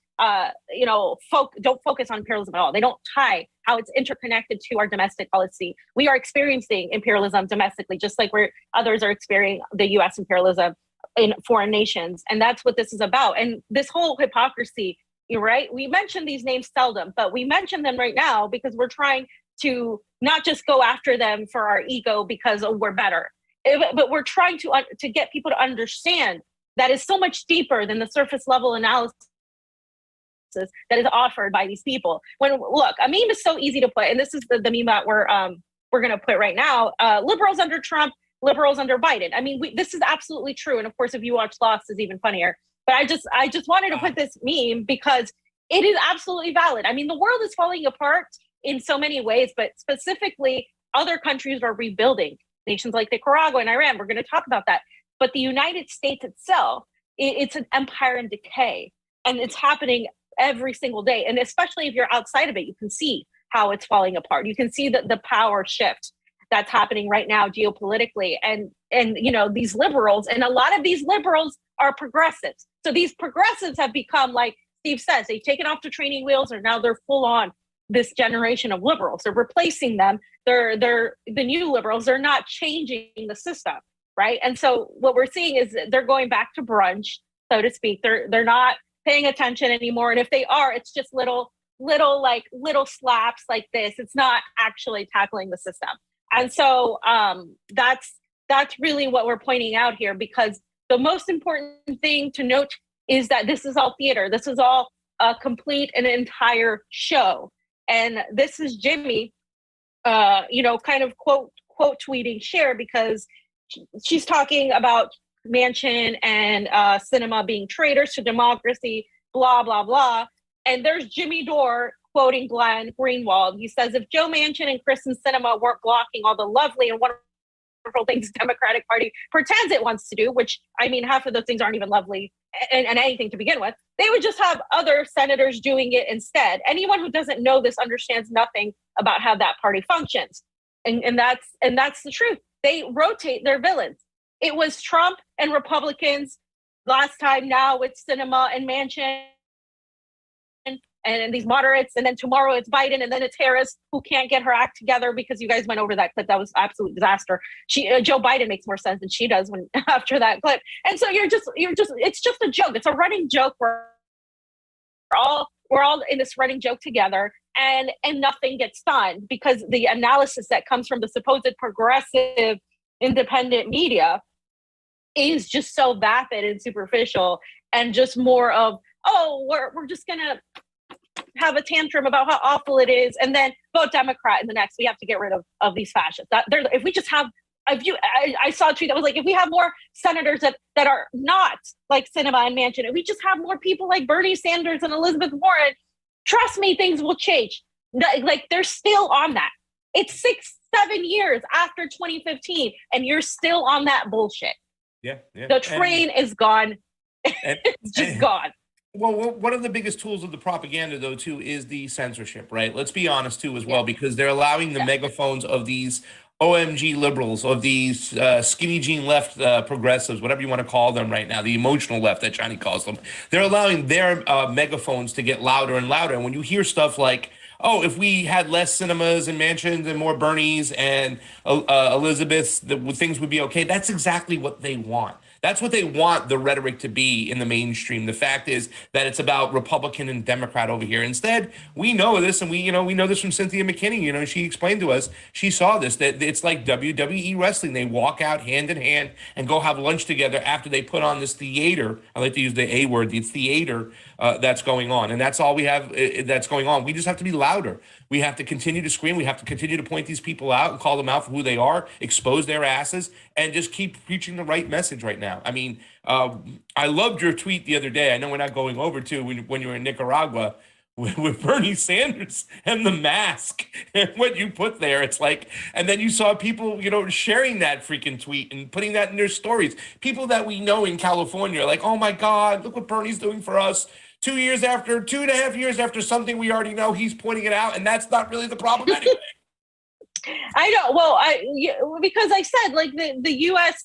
Speaker 2: you know, don't focus on imperialism at all. They don't tie how it's interconnected to our domestic policy. We are experiencing imperialism domestically, just like where others are experiencing the U.S. imperialism in foreign nations, and that's what this is about. And this whole hypocrisy, you're right. We mention these names seldom, but we mention them right now because we're trying to not just go after them for our ego because we're better. But we're trying to get people to understand that is so much deeper than the surface level analysis that is offered by these people. When look, a meme is so easy to put, and this is the meme that we're going to put right now. Liberals under Trump, liberals under Biden. I mean, this is absolutely true. And of course, if you watch Lost, it's even funnier. But I just wanted to put this meme because it is absolutely valid. I mean, the world is falling apart in so many ways, but specifically, other countries are rebuilding. Nations like Nicaragua and Iran, we're going to talk about that. But the United States itself, it's an empire in decay, and it's happening every single day. And especially if you're outside of it, you can see how it's falling apart. You can see the power shift that's happening right now geopolitically. And you know, these liberals, and a lot of these liberals are progressives. So these progressives have become, like Steve says, they've taken off the training wheels, and now they're full on this generation of liberals. They're replacing them. They're the new liberals. They're not changing the system, right? And so what we're seeing is they're going back to brunch, so to speak. They're not paying attention anymore. And if they are, it's just little slaps like this. It's not actually tackling the system. And so that's really what we're pointing out here, because the most important thing to note is that this is all theater. This is all a complete and entire show. And this is Jimmy, you know, kind of quote tweeting Cher, because she's talking about Manchin and Sinema being traitors to democracy, blah, blah, blah. And there's Jimmy Dore quoting Glenn Greenwald. He says, if Joe Manchin and Kristen Sinema weren't blocking all the lovely and wonderful things the Democratic Party pretends it wants to do, which, I mean, half of those things aren't even lovely and anything to begin with, they would just have other senators doing it instead. Anyone who doesn't know this understands nothing about how that party functions. And that's the truth. They rotate their villains. It was Trump and Republicans last time, now it's Sinema and Manchin and these moderates, and then tomorrow it's Biden, and then it's Harris, who can't get her act together, because you guys went over that clip. That was absolute disaster. Joe Biden makes more sense than she does when after that clip. And so you're just it's just a joke. It's a running joke. We're all in this running joke together, and nothing gets done, because the analysis that comes from the supposed progressive independent media is just so vapid and superficial, and just more of oh, we're just gonna have a tantrum about how awful it is, and then vote Democrat in the next. We have to get rid of these fascists. If we just have, I saw a tweet that was like, if we have more senators that are not like Sinema and Manchin, if we just have more people like Bernie Sanders and Elizabeth Warren, trust me, things will change. Like, they're still on that. It's 6-7 years after 2015, and you're still on that bullshit.
Speaker 1: Yeah.
Speaker 2: The train is gone. It's just gone.
Speaker 1: Well, one of the biggest tools of the propaganda, though, too, is the censorship, right? Let's be honest, too, as well, because they're allowing the megaphones of these OMG liberals, of these skinny jean left progressives, whatever you want to call them right now, the emotional left that Johnny calls them. They're allowing their megaphones to get louder and louder. And when you hear stuff like, oh, if we had less cinemas and mansions and more Bernies and Elizabeths, things would be okay. That's exactly what they want. That's what they want the rhetoric to be in the mainstream. The fact is that it's about Republican and Democrat over here. Instead, we know this, and we know this from Cynthia McKinney. She explained to us, she saw this, that it's like WWE wrestling. They walk out hand in hand and go have lunch together after they put on this theater. I like to use the A word, the theater that's going on. And that's all we have that's going on. We just have to be louder. We have to continue to scream. We have to continue to point these people out and call them out for who they are, expose their asses, and just keep preaching the right message right now. I mean, I loved your tweet the other day. I know we're not going over to when you were in Nicaragua with Bernie Sanders and the mask and what you put there. It's like, and then you saw people, sharing that freaking tweet and putting that in their stories. People that we know in California are like, oh my God, look what Bernie's doing for us. 2.5 years after something we already know, he's pointing it out, and that's not really the problem anyway.
Speaker 2: I know. Well, because I said, like, the U.S.,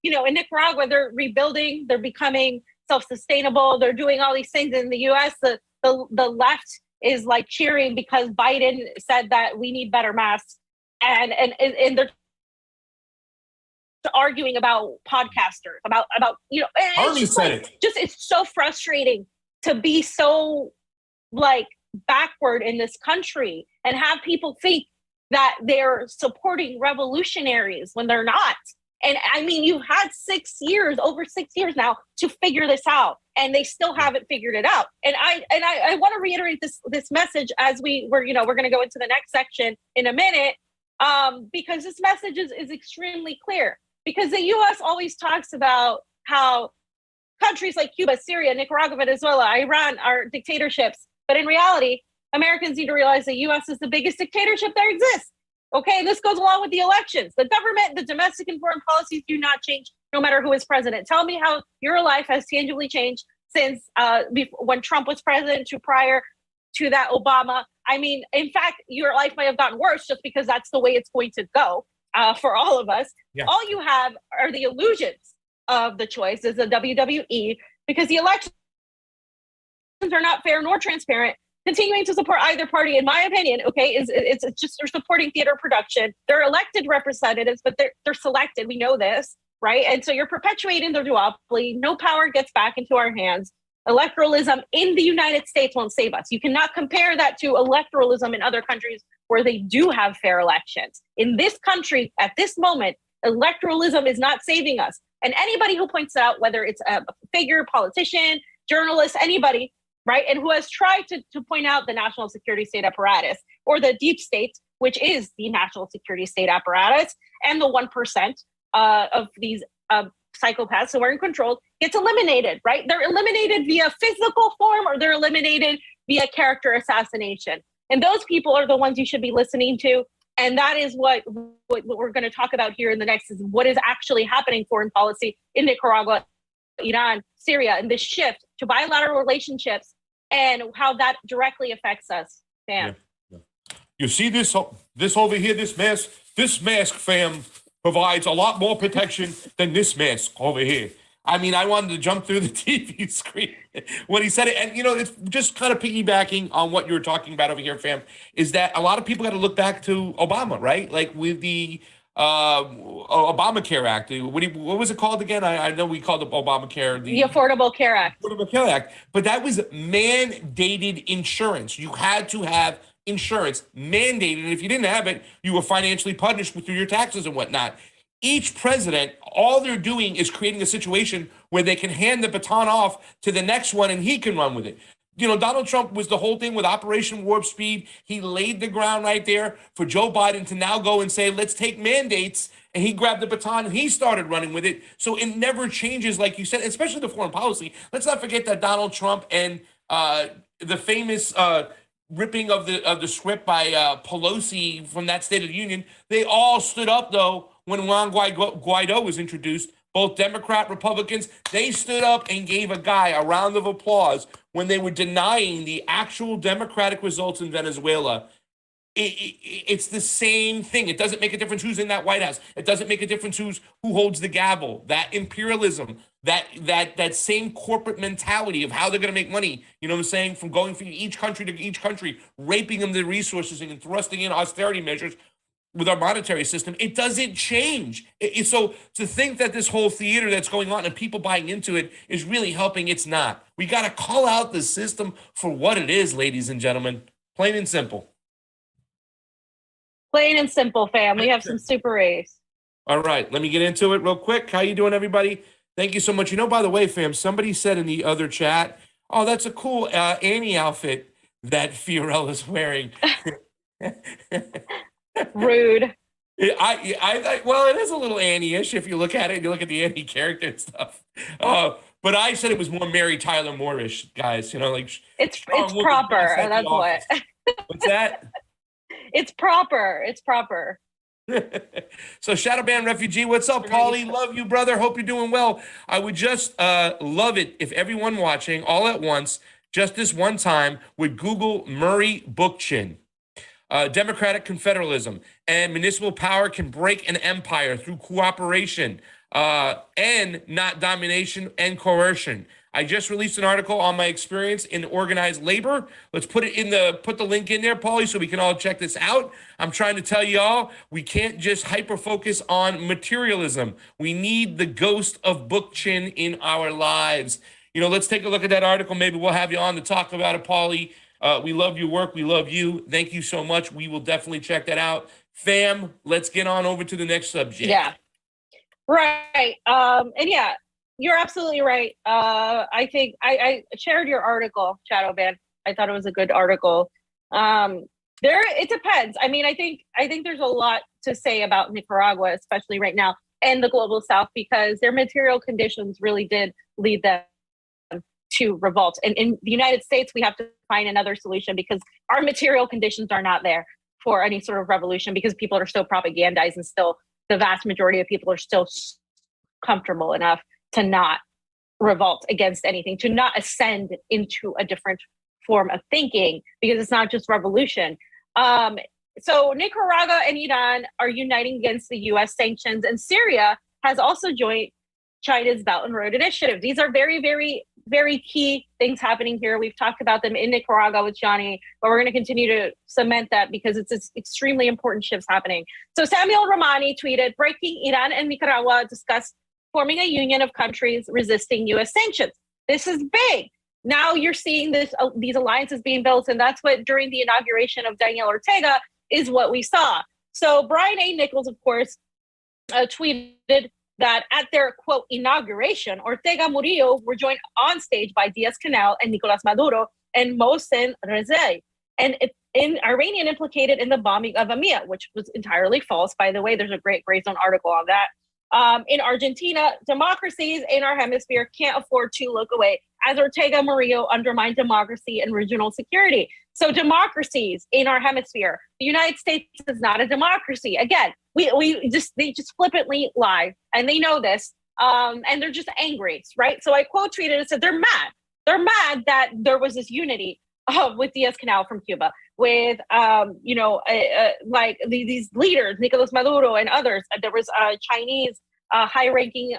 Speaker 2: in Nicaragua, they're rebuilding, they're becoming self-sustainable, they're doing all these things. In the U.S., the left is like cheering because Biden said that we need better masks, and they're arguing about podcasters, about
Speaker 1: Army said it.
Speaker 2: Just, it's so frustrating to be so like backward in this country and have people think that they're supporting revolutionaries when they're not. And I mean, you've had over 6 years now to figure this out, and they still haven't figured it out. And I want to reiterate this message as we're going to go into the next section in a minute, because this message is extremely clear. Because the U.S. always talks about how countries like Cuba, Syria, Nicaragua, Venezuela, Iran are dictatorships. But in reality, Americans need to realize the U.S. is the biggest dictatorship there exists. Okay, this goes along with the elections. The government, the domestic and foreign policies do not change no matter who is president. Tell me how your life has tangibly changed since when Trump was president to prior to that Obama. I mean, in fact, your life might have gotten worse just because that's the way it's going to go for all of us. Yeah. All you have are the illusions of the choice is the WWE, because the elections are not fair nor transparent. Continuing to support either party, in my opinion, it's just they're supporting theater production. They're elected representatives, but they're selected. We know this, right? And so you're perpetuating the duopoly. No power gets back into our hands. Electoralism in the United States won't save us. You cannot compare that to electoralism in other countries where they do have fair elections. In this country, at this moment, electoralism is not saving us. And anybody who points out, whether it's a figure, politician, journalist, anybody, right, and who has tried to point out the national security state apparatus or the deep state, which is the national security state apparatus, and the 1% of these psychopaths who are in control gets eliminated, right? They're eliminated via physical form, or they're eliminated via character assassination. And those people are the ones you should be listening to. And that is what we're going to talk about here in the next, is what is actually happening in foreign policy in Nicaragua, Iran, Syria, and this shift to bilateral relationships and how that directly affects us, fam.
Speaker 1: Yeah. You see this over here, this mask, fam, provides a lot more protection than this mask over here. I mean, I wanted to jump through the TV screen when he said it. And, it's just kind of piggybacking on what you were talking about over here, fam, is that a lot of people got to look back to Obama, right? Like with the Obamacare Act. What was it called again? I know we called it Obamacare. The
Speaker 2: Affordable Care Act.
Speaker 1: Affordable Care Act. But that was mandated insurance. You had to have insurance mandated. And if you didn't have it, you were financially punished through your taxes and whatnot. each president, all they're doing is creating a situation where they can hand the baton off to the next one and he can run with it. You know, Donald Trump was the whole thing with Operation Warp Speed. He laid the ground right there for Joe Biden to now go and say, let's take mandates. And he grabbed the baton and he started running with it. So it never changes, like you said, especially the foreign policy. Let's not forget that Donald Trump and the famous ripping of the script by Pelosi from that State of the Union, they all stood up, though, when Juan Guaido was introduced. Both Democrat, Republicans, they stood up and gave a guy a round of applause when they were denying the actual democratic results in Venezuela. It's the same thing. It doesn't make a difference who's in that White House. It doesn't make a difference who holds the gavel. That imperialism, that same corporate mentality of how they're going to make money, you know what I'm saying, from going from each country to each country, raping them the resources and thrusting in austerity measures with our monetary system, it doesn't change. So to think that this whole theater that's going on and people buying into it is really helping, it's not. We got to call out the system for what it is, ladies and gentlemen. Plain and simple.
Speaker 2: Plain and simple, fam. We have some Super A's.
Speaker 1: All right, let me get into it real quick. How you doing, everybody? Thank you so much. You know, by the way, fam, somebody said in the other chat, oh, that's a cool Annie outfit that Fiorella's wearing.
Speaker 2: Rude.
Speaker 1: Well, it is a little Annie-ish if you look at it and you look at the Annie character and stuff. But I said it was more Mary Tyler Moore-ish, guys. You know, like
Speaker 2: it's proper. That's what.
Speaker 1: What's that?
Speaker 2: It's proper. It's proper.
Speaker 1: So Shadowban Refugee, what's up, Paulie? Love you, brother. Hope you're doing well. I would just love it if everyone watching all at once, just this one time, would Google Murray Bookchin. Democratic confederalism and municipal power can break an empire through cooperation and not domination and coercion. I just released an article on my experience in organized labor. Let's put the link in there, Paulie, so we can all check this out. I'm trying to tell y'all, we can't just hyper focus on materialism. We need the ghost of Bookchin in our lives. You know, let's take a look at that article. Maybe we'll have you on to talk about it, Paulie. We love your work. We love you. Thank you so much. We will definitely check that out. Fam, let's get on over to the next subject.
Speaker 2: Yeah. Right. And yeah, you're absolutely right. I think I shared your article, Shadowban. I thought it was a good article. It depends. I mean, I think there's a lot to say about Nicaragua, especially right now, and the global South, because their material conditions really did lead them to revolt. And in the United States, we have to find another solution because our material conditions are not there for any sort of revolution, because people are still propagandized and still the vast majority of people are still comfortable enough to not revolt against anything, to not ascend into a different form of thinking, because it's not just revolution. So Nicaragua and Iran are uniting against the US sanctions, and Syria has also joined China's Belt and Road Initiative. These are very, very, very key things happening here. We've talked about them in Nicaragua with Jonny, but we're going to continue to cement that because it's extremely important shifts happening. So Samuel Romani tweeted, breaking: Iran and Nicaragua discuss forming a union of countries resisting US sanctions. This is big. Now you're seeing these alliances being built, and that's what, during the inauguration of Daniel Ortega, is what we saw. So Brian A. Nichols, of course, tweeted that at their, quote, inauguration, Ortega Murillo were joined on stage by Diaz-Canel and Nicolas Maduro and Mohsen Rezai, and Iranian implicated in the bombing of AMIA, which was entirely false, by the way. There's a great Gray Zone article on that. In Argentina, democracies in our hemisphere can't afford to look away as Ortega Murillo undermined democracy and regional security. So democracies in our hemisphere, the United States is not a democracy. Again, they just flippantly lie, and they know this, and they're just angry, right? So I quote tweeted and said, they're mad. They're mad that there was this unity with Diaz-Canel from Cuba, with like these leaders, Nicolas Maduro and others. There was a Chinese high-ranking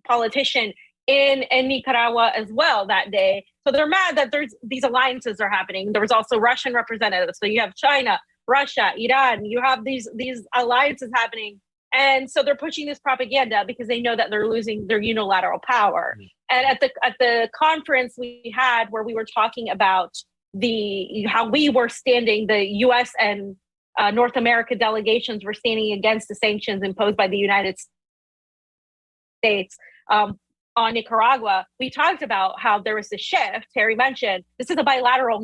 Speaker 2: politician in Nicaragua as well that day. So they're mad that these alliances are happening. There was also Russian representatives. So you have China, Russia, Iran. You have these alliances happening. And so they're pushing this propaganda because they know that they're losing their unilateral power. Mm-hmm. And at the conference we had, where we were talking about how we were standing, the U.S. and North America delegations were standing against the sanctions imposed by the United States on Nicaragua, we talked about how there was a shift. Terry mentioned this is a bilateral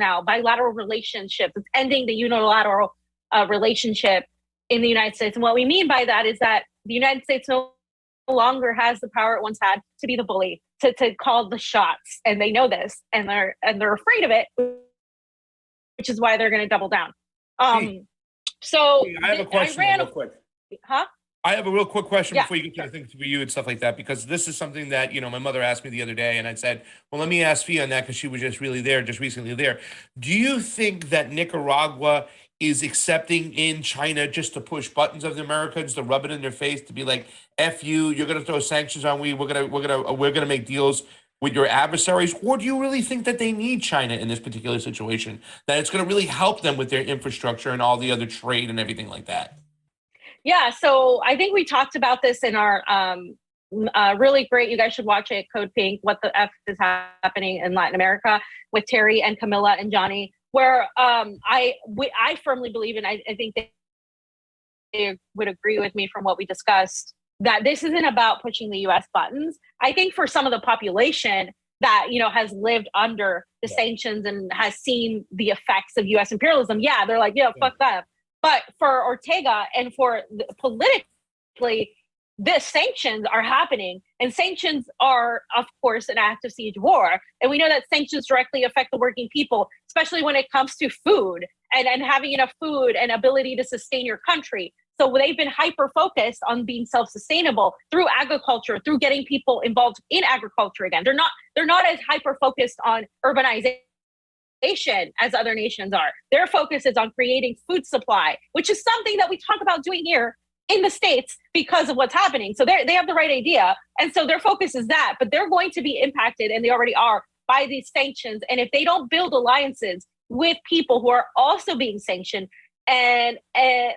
Speaker 2: relationship. It's ending the unilateral relationship in the United States. And what we mean by that is that the United States no longer has the power it once had to be the bully, to call the shots. And they know this, and they're afraid of it, which is why they're going to double down. So
Speaker 1: I have a question real quick.
Speaker 2: Huh?
Speaker 1: I have a real quick question before you get to the things for you and stuff like that, because this is something that, my mother asked me the other day, and I said, well, let me ask Fia on that because she was just recently there. Do you think that Nicaragua is accepting in China just to push buttons of the Americans, to rub it in their face, to be like, F you, you're going to throw sanctions on we're going to make deals with your adversaries? Or do you really think that they need China in this particular situation, that it's going to really help them with their infrastructure and all the other trade and everything like that?
Speaker 2: Yeah, so I think we talked about this in our really great, you guys should watch it, Code Pink, What the F is Happening in Latin America, with Terry and Camilla and Jonny, where I firmly believe, and I think they would agree with me from what we discussed, that this isn't about pushing the US buttons. I think for some of the population that, has lived under the sanctions and has seen the effects of US imperialism, they're like, fuck that. But for Ortega and for politically, the sanctions are happening, and sanctions are, of course, an act of siege war. And we know that sanctions directly affect the working people, especially when it comes to food and having enough food and ability to sustain your country. So they've been hyper-focused on being self-sustainable through agriculture, through getting people involved in agriculture again. They're not as hyper-focused on urbanization as other nations are. Their focus is on creating food supply, which is something that we talk about doing here in the States because of what's happening. So they have the right idea. And so their focus is that, but they're going to be impacted, and they already are, by these sanctions. And if they don't build alliances with people who are also being sanctioned, and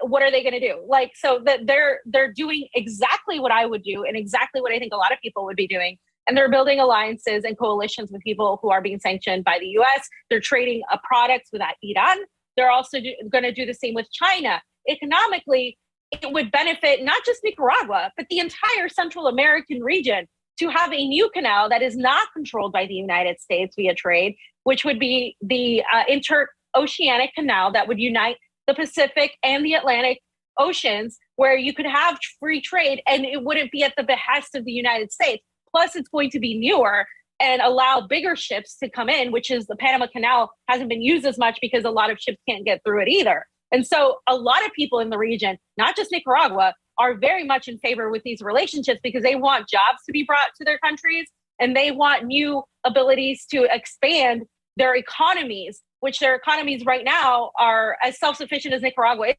Speaker 2: what are they going to do? So that they're doing exactly what I would do, and exactly what I think a lot of people would be doing. And they're building alliances and coalitions with people who are being sanctioned by the US. They're trading products with Iran. They're also going to do the same with China. Economically, it would benefit not just Nicaragua, but the entire Central American region to have a new canal that is not controlled by the United States via trade, which would be the inter-oceanic canal that would unite the Pacific and the Atlantic Oceans, where you could have free trade and it wouldn't be at the behest of the United States. Plus, it's going to be newer and allow bigger ships to come in, which is the Panama Canal hasn't been used as much because a lot of ships can't get through it either. And so a lot of people in the region, not just Nicaragua, are very much in favor with these relationships because they want jobs to be brought to their countries, and they want new abilities to expand their economies, which their economies right now are as self-sufficient as Nicaragua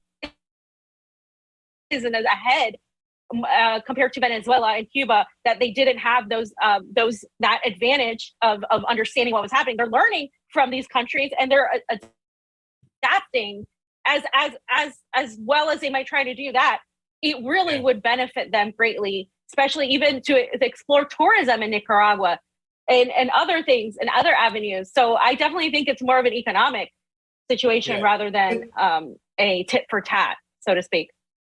Speaker 2: is and as ahead compared to Venezuela and Cuba, that they didn't have that advantage of understanding what was happening. They're learning from these countries, and they're adapting as well as they might try to do that. It really would benefit them greatly, especially even to explore tourism in Nicaragua and other things and other avenues. So I definitely think it's more of an economic situation rather than a tit for tat, so to speak.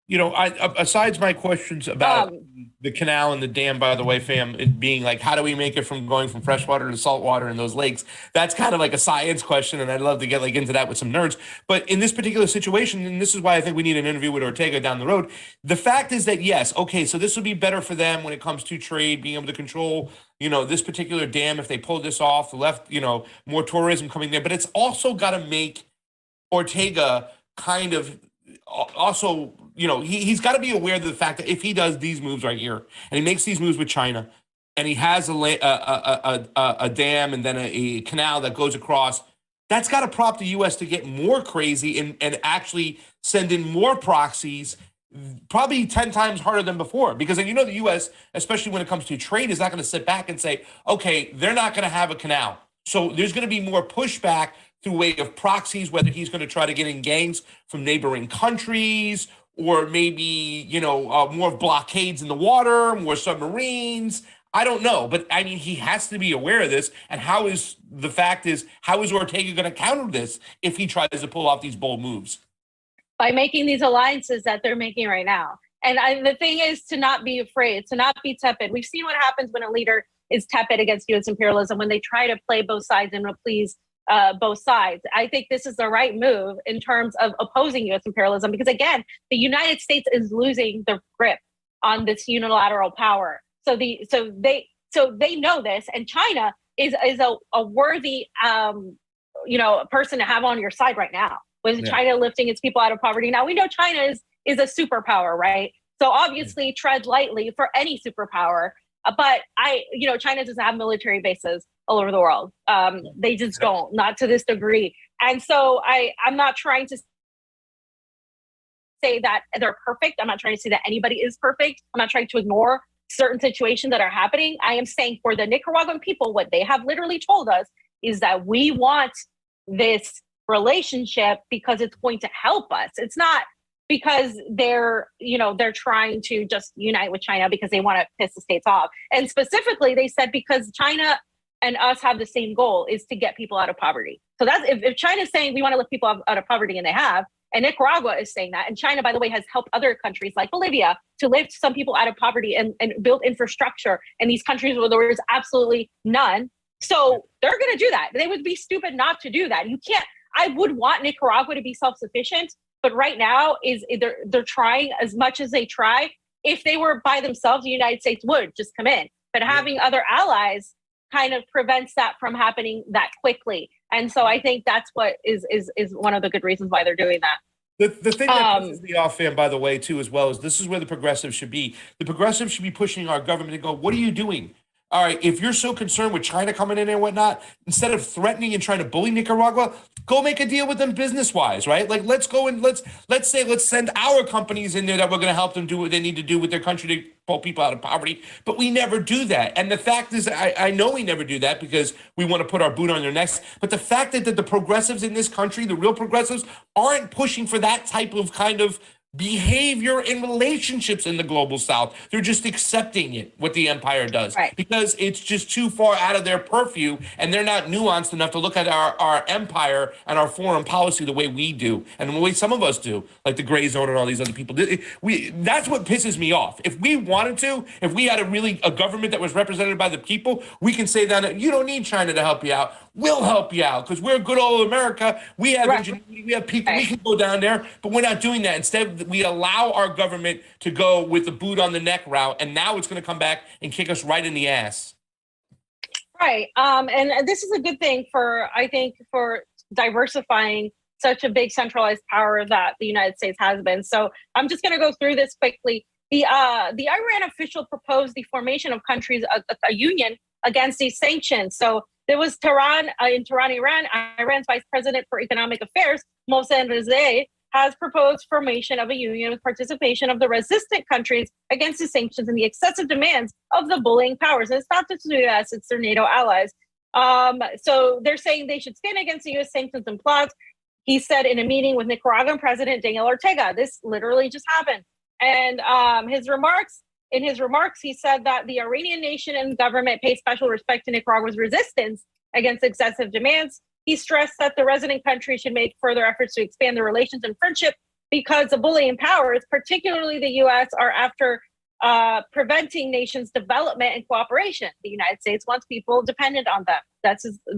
Speaker 1: Asides my questions about the canal and the dam, by the way, fam, it being like, how do we make it from going from freshwater to saltwater in those lakes? That's kind of like a science question, and I'd love to get into that with some nerds. But in this particular situation, and this is why I think we need an interview with Ortega down the road, the fact is that, yes, okay, so this would be better for them when it comes to trade, being able to control, this particular dam, if they pull this off, the left, more tourism coming there. But it's also got to make Ortega kind of also, he's got to be aware of the fact that if he does these moves right here, and he makes these moves with China, and he has a dam and then a canal that goes across, that's got to prompt the U.S. to get more crazy and actually send in more proxies, probably 10 times harder than before. Because the U.S., especially when it comes to trade, is not going to sit back and say, okay, they're not going to have a canal. So there's going to be more pushback through way of proxies, whether he's going to try to get in gangs from neighboring countries, or maybe, more blockades in the water, more submarines. I don't know. But he has to be aware of this. And how is Ortega going to counter this if he tries to pull off these bold moves?
Speaker 2: by making these alliances that they're making right now. And the thing is to not be afraid, to not be tepid. We've seen what happens when a leader is tepid against U.S. imperialism, when they try to play both sides and please both sides. I think this is the right move in terms of opposing U.S. imperialism, because again, the United States is losing their grip on this unilateral power. So they know this, and China is a worthy person to have on your side right now, with China lifting its people out of poverty. Now we know China is a superpower, right? So obviously tread lightly for any superpower. But China doesn't have military bases all over the world. They just don't, not to this degree. And so I'm not trying to say that they're perfect. I'm not trying to say that anybody is perfect. I'm not trying to ignore certain situations that are happening. I am saying for the Nicaraguan people, what they have literally told us is that we want this relationship because it's going to help us. It's not because they're trying to just unite with China because they want to piss the states off. And specifically, they said because China and us have the same goal, is to get people out of poverty. So that's if China's saying we want to lift people out of poverty, and they have, and Nicaragua is saying that, and China, by the way, has helped other countries like Bolivia to lift some people out of poverty and build infrastructure in these countries where there was absolutely none. So they're going to do that. They would be stupid not to do that. You can't. I would want Nicaragua to be self-sufficient, but right now they're trying as much as they try. If they were by themselves, the United States would just come in. But having other allies kind of prevents that from happening that quickly. And so I think that's what is one of the good reasons why they're doing that.
Speaker 1: The thing that pisses me off, Fan, by the way, too, as well, is this is where the progressives should be. The progressives should be pushing our government to go, what are you doing? All right, if you're so concerned with China coming in and whatnot, instead of threatening and trying to bully Nicaragua, go make a deal with them business-wise, right? Like, let's go and let's send our companies in there that we're going to help them do what they need to do with their country to pull people out of poverty. But we never do that. And the fact is, I know we never do that because we want to put our boot on their necks. But the fact that the progressives in this country, the real progressives, aren't pushing for that type of kind of behavior in relationships in the global south. They're just accepting it, what the empire does, because it's just too far out of their purview, and they're not nuanced enough to look at our empire and our foreign policy the way we do, and the way some of us do, like the gray zone and all these other people. That's what pisses me off. If we wanted to, if we had a government that was represented by the people, we can say that you don't need China to help you out. We'll help you out because we're good old America. We have ingenuity, we have people, we can go down there, but we're not doing that. Instead, we allow our government to go with the boot on the neck route, and now it's going to come back and kick us right in the ass.
Speaker 2: Right. And this is a good thing for diversifying such a big centralized power that the United States has been. So I'm just going to go through this quickly. The Iran official proposed the formation of countries, a union against these sanctions. So there was Tehran, Iran. Iran's Vice President for Economic Affairs, Mohsen Rezai, has proposed formation of a union with participation of the resistant countries against the sanctions and the excessive demands of the bullying powers. And it's not just the U.S., it's their NATO allies. So they're saying they should stand against the U.S. sanctions and plots. He said in a meeting with Nicaraguan President Daniel Ortega, this literally just happened. And in his remarks, he said that the Iranian nation and government pay special respect to Nicaragua's resistance against excessive demands. He stressed that the resident country should make further efforts to expand their relations and friendship because the bullying powers, particularly the U.S., are after preventing nations' development and cooperation. The United States wants people dependent on them.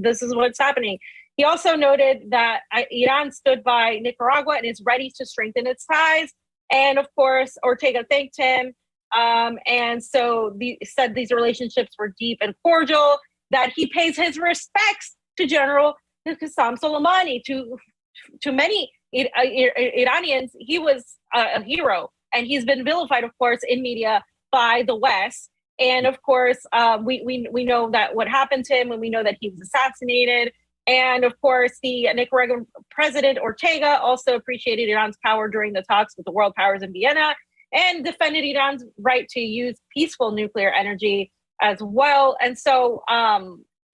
Speaker 2: This is what's happening. He also noted that Iran stood by Nicaragua and is ready to strengthen its ties. And of course, Ortega thanked him. And so said these relationships were deep and cordial, that he pays his respects to General Qasem Soleimani. To many Iranians, he was a hero, and he's been vilified, of course, in media by the West. And of course, we know that what happened to him, and we know that he was assassinated. And of course, the Nicaraguan President Ortega also appreciated Iran's power during the talks with the world powers in Vienna, and defended Iran's right to use peaceful nuclear energy as well. And so,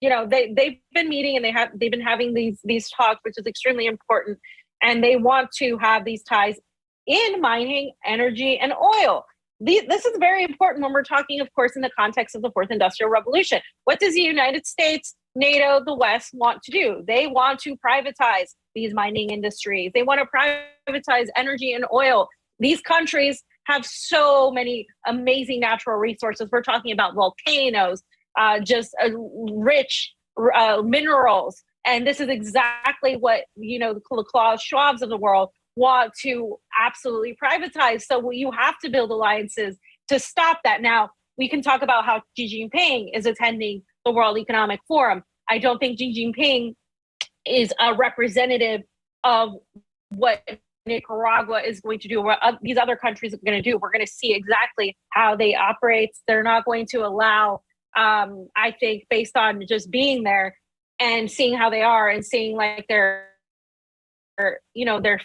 Speaker 2: they've been meeting, and they've been having these talks, which is extremely important. And they want to have these ties in mining, energy, and oil. This is very important when we're talking, of course, in the context of the Fourth Industrial Revolution. What does the United States, NATO, the West want to do? They want to privatize these mining industries. They want to privatize energy and oil. These countries have so many amazing natural resources. We're talking about volcanoes, just rich minerals. And this is exactly what, the Klaus Schwabs of the world want to absolutely privatize. So you have to build alliances to stop that. Now, we can talk about how Xi Jinping is attending the World Economic Forum. I don't think Xi Jinping is a representative of what Nicaragua is going to do, what these other countries are going to do. We're going to see exactly how they operate. They're not going to allow, I think, based on just being there and seeing how they are and seeing like their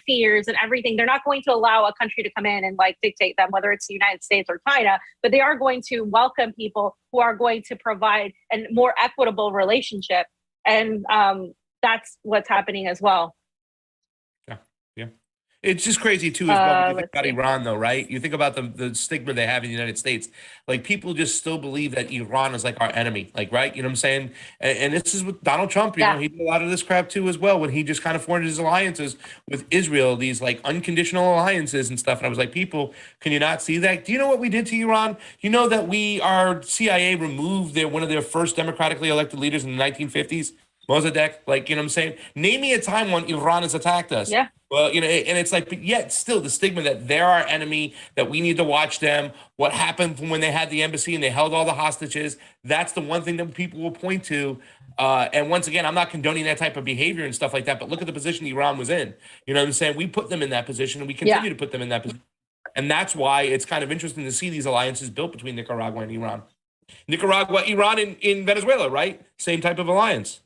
Speaker 2: fears and everything, they're not going to allow a country to come in and like dictate them, whether it's the United States or China, but they are going to welcome people who are going to provide a more equitable relationship. And that's what's happening as well.
Speaker 1: Yeah. It's just crazy too, as well. When you think about Iran, though, right? You think about the stigma they have in the United States. Like, people just still believe that Iran is like our enemy, like, right? You know what I'm saying? And this is with Donald Trump. You know, he did a lot of this crap too, as well, when he just kind of formed his alliances with Israel, these like unconditional alliances and stuff. And I was like, people, can you not see that? Do you know what we did to Iran? You know that our CIA removed one of their first democratically elected leaders in the 1950s, Mossadegh. Like, you know what I'm saying? Name me a time when Iran has attacked us. Yeah. Well, and it's like, but yet still the stigma that they're our enemy, that we need to watch them. What happened when they had the embassy and they held all the hostages? That's the one thing that people will point to. And once again, I'm not condoning that type of behavior and stuff like that, but look at the position Iran was in. You know what I'm saying? We put them in that position and we continue to put them in that position. And that's why it's kind of interesting to see these alliances built between Nicaragua and Iran. Nicaragua, Iran, in Venezuela, right? Same type of alliance.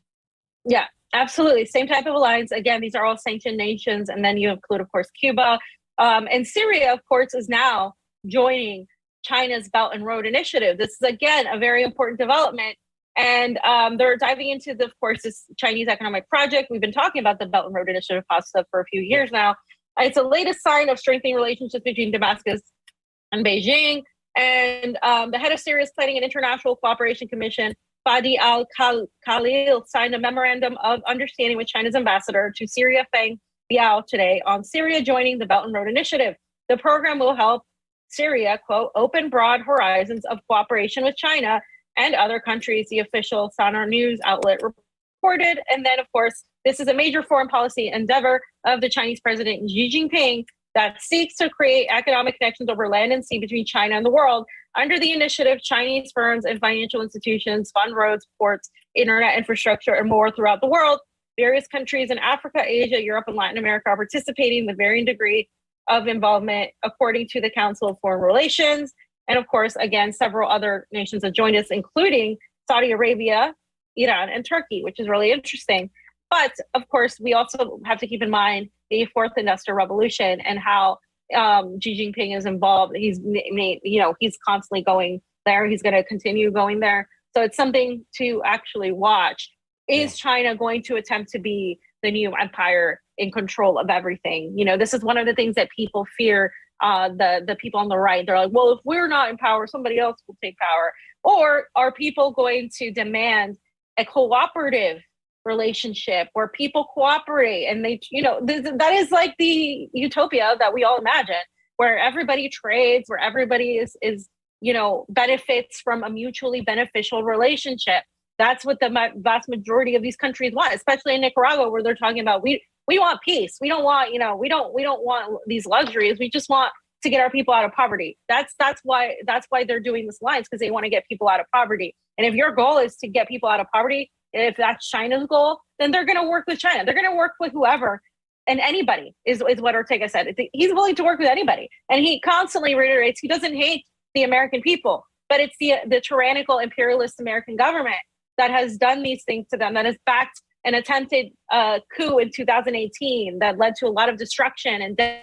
Speaker 2: Yeah. Absolutely. Same type of alliance. Again, these are all sanctioned nations. And then you include, of course, Cuba. And Syria, of course, is now joining China's Belt and Road Initiative. This is, again, a very important development. And they're diving into, of course, this Chinese economic project. We've been talking about the Belt and Road Initiative FASTA for a few years now. It's a latest sign of strengthening relationships between Damascus and Beijing. And the head of Syria's Planning and International Cooperation Commission, Fadi al-Khalil, signed a memorandum of understanding with China's ambassador to Syria, Feng Biao, today on Syria joining the Belt and Road Initiative. The program will help Syria, quote, open broad horizons of cooperation with China and other countries, the official Sana news outlet reported. And then, of course, this is a major foreign policy endeavor of the Chinese President Xi Jinping that seeks to create economic connections over land and sea between China and the world. Under the initiative, Chinese firms and financial institutions fund roads, ports, internet infrastructure, and more throughout the world. Various countries in Africa, Asia, Europe, and Latin America are participating with varying degree of involvement, according to the Council of Foreign Relations. And of course, again, several other nations have joined us, including Saudi Arabia, Iran, and Turkey, which is really interesting. But of course, we also have to keep in mind the fourth industrial revolution and how Xi Jinping is involved. He's constantly going there. He's going to continue going there. So it's something to actually watch. Is China going to attempt to be the new empire in control of everything? This is one of the things that people fear. The people on the right, they're like, well, if we're not in power, somebody else will take power. Or are people going to demand a cooperative relationship where people cooperate and they, that is like the utopia that we all imagine, where everybody trades, where everybody is benefits from a mutually beneficial relationship. That's what the vast majority of these countries want, especially in Nicaragua, where they're talking about we want peace. We don't want, we don't want these luxuries. We just want to get our people out of poverty. That's why they're doing this alliance, because they want to get people out of poverty. And if your goal is to get people out of poverty, if that's China's goal, then they're going to work with China. They're going to work with whoever and anybody is what Ortega said. He's willing to work with anybody. And he constantly reiterates he doesn't hate the American people, but it's the tyrannical imperialist American government that has done these things to them, that has backed an attempted coup in 2018 that led to a lot of destruction and death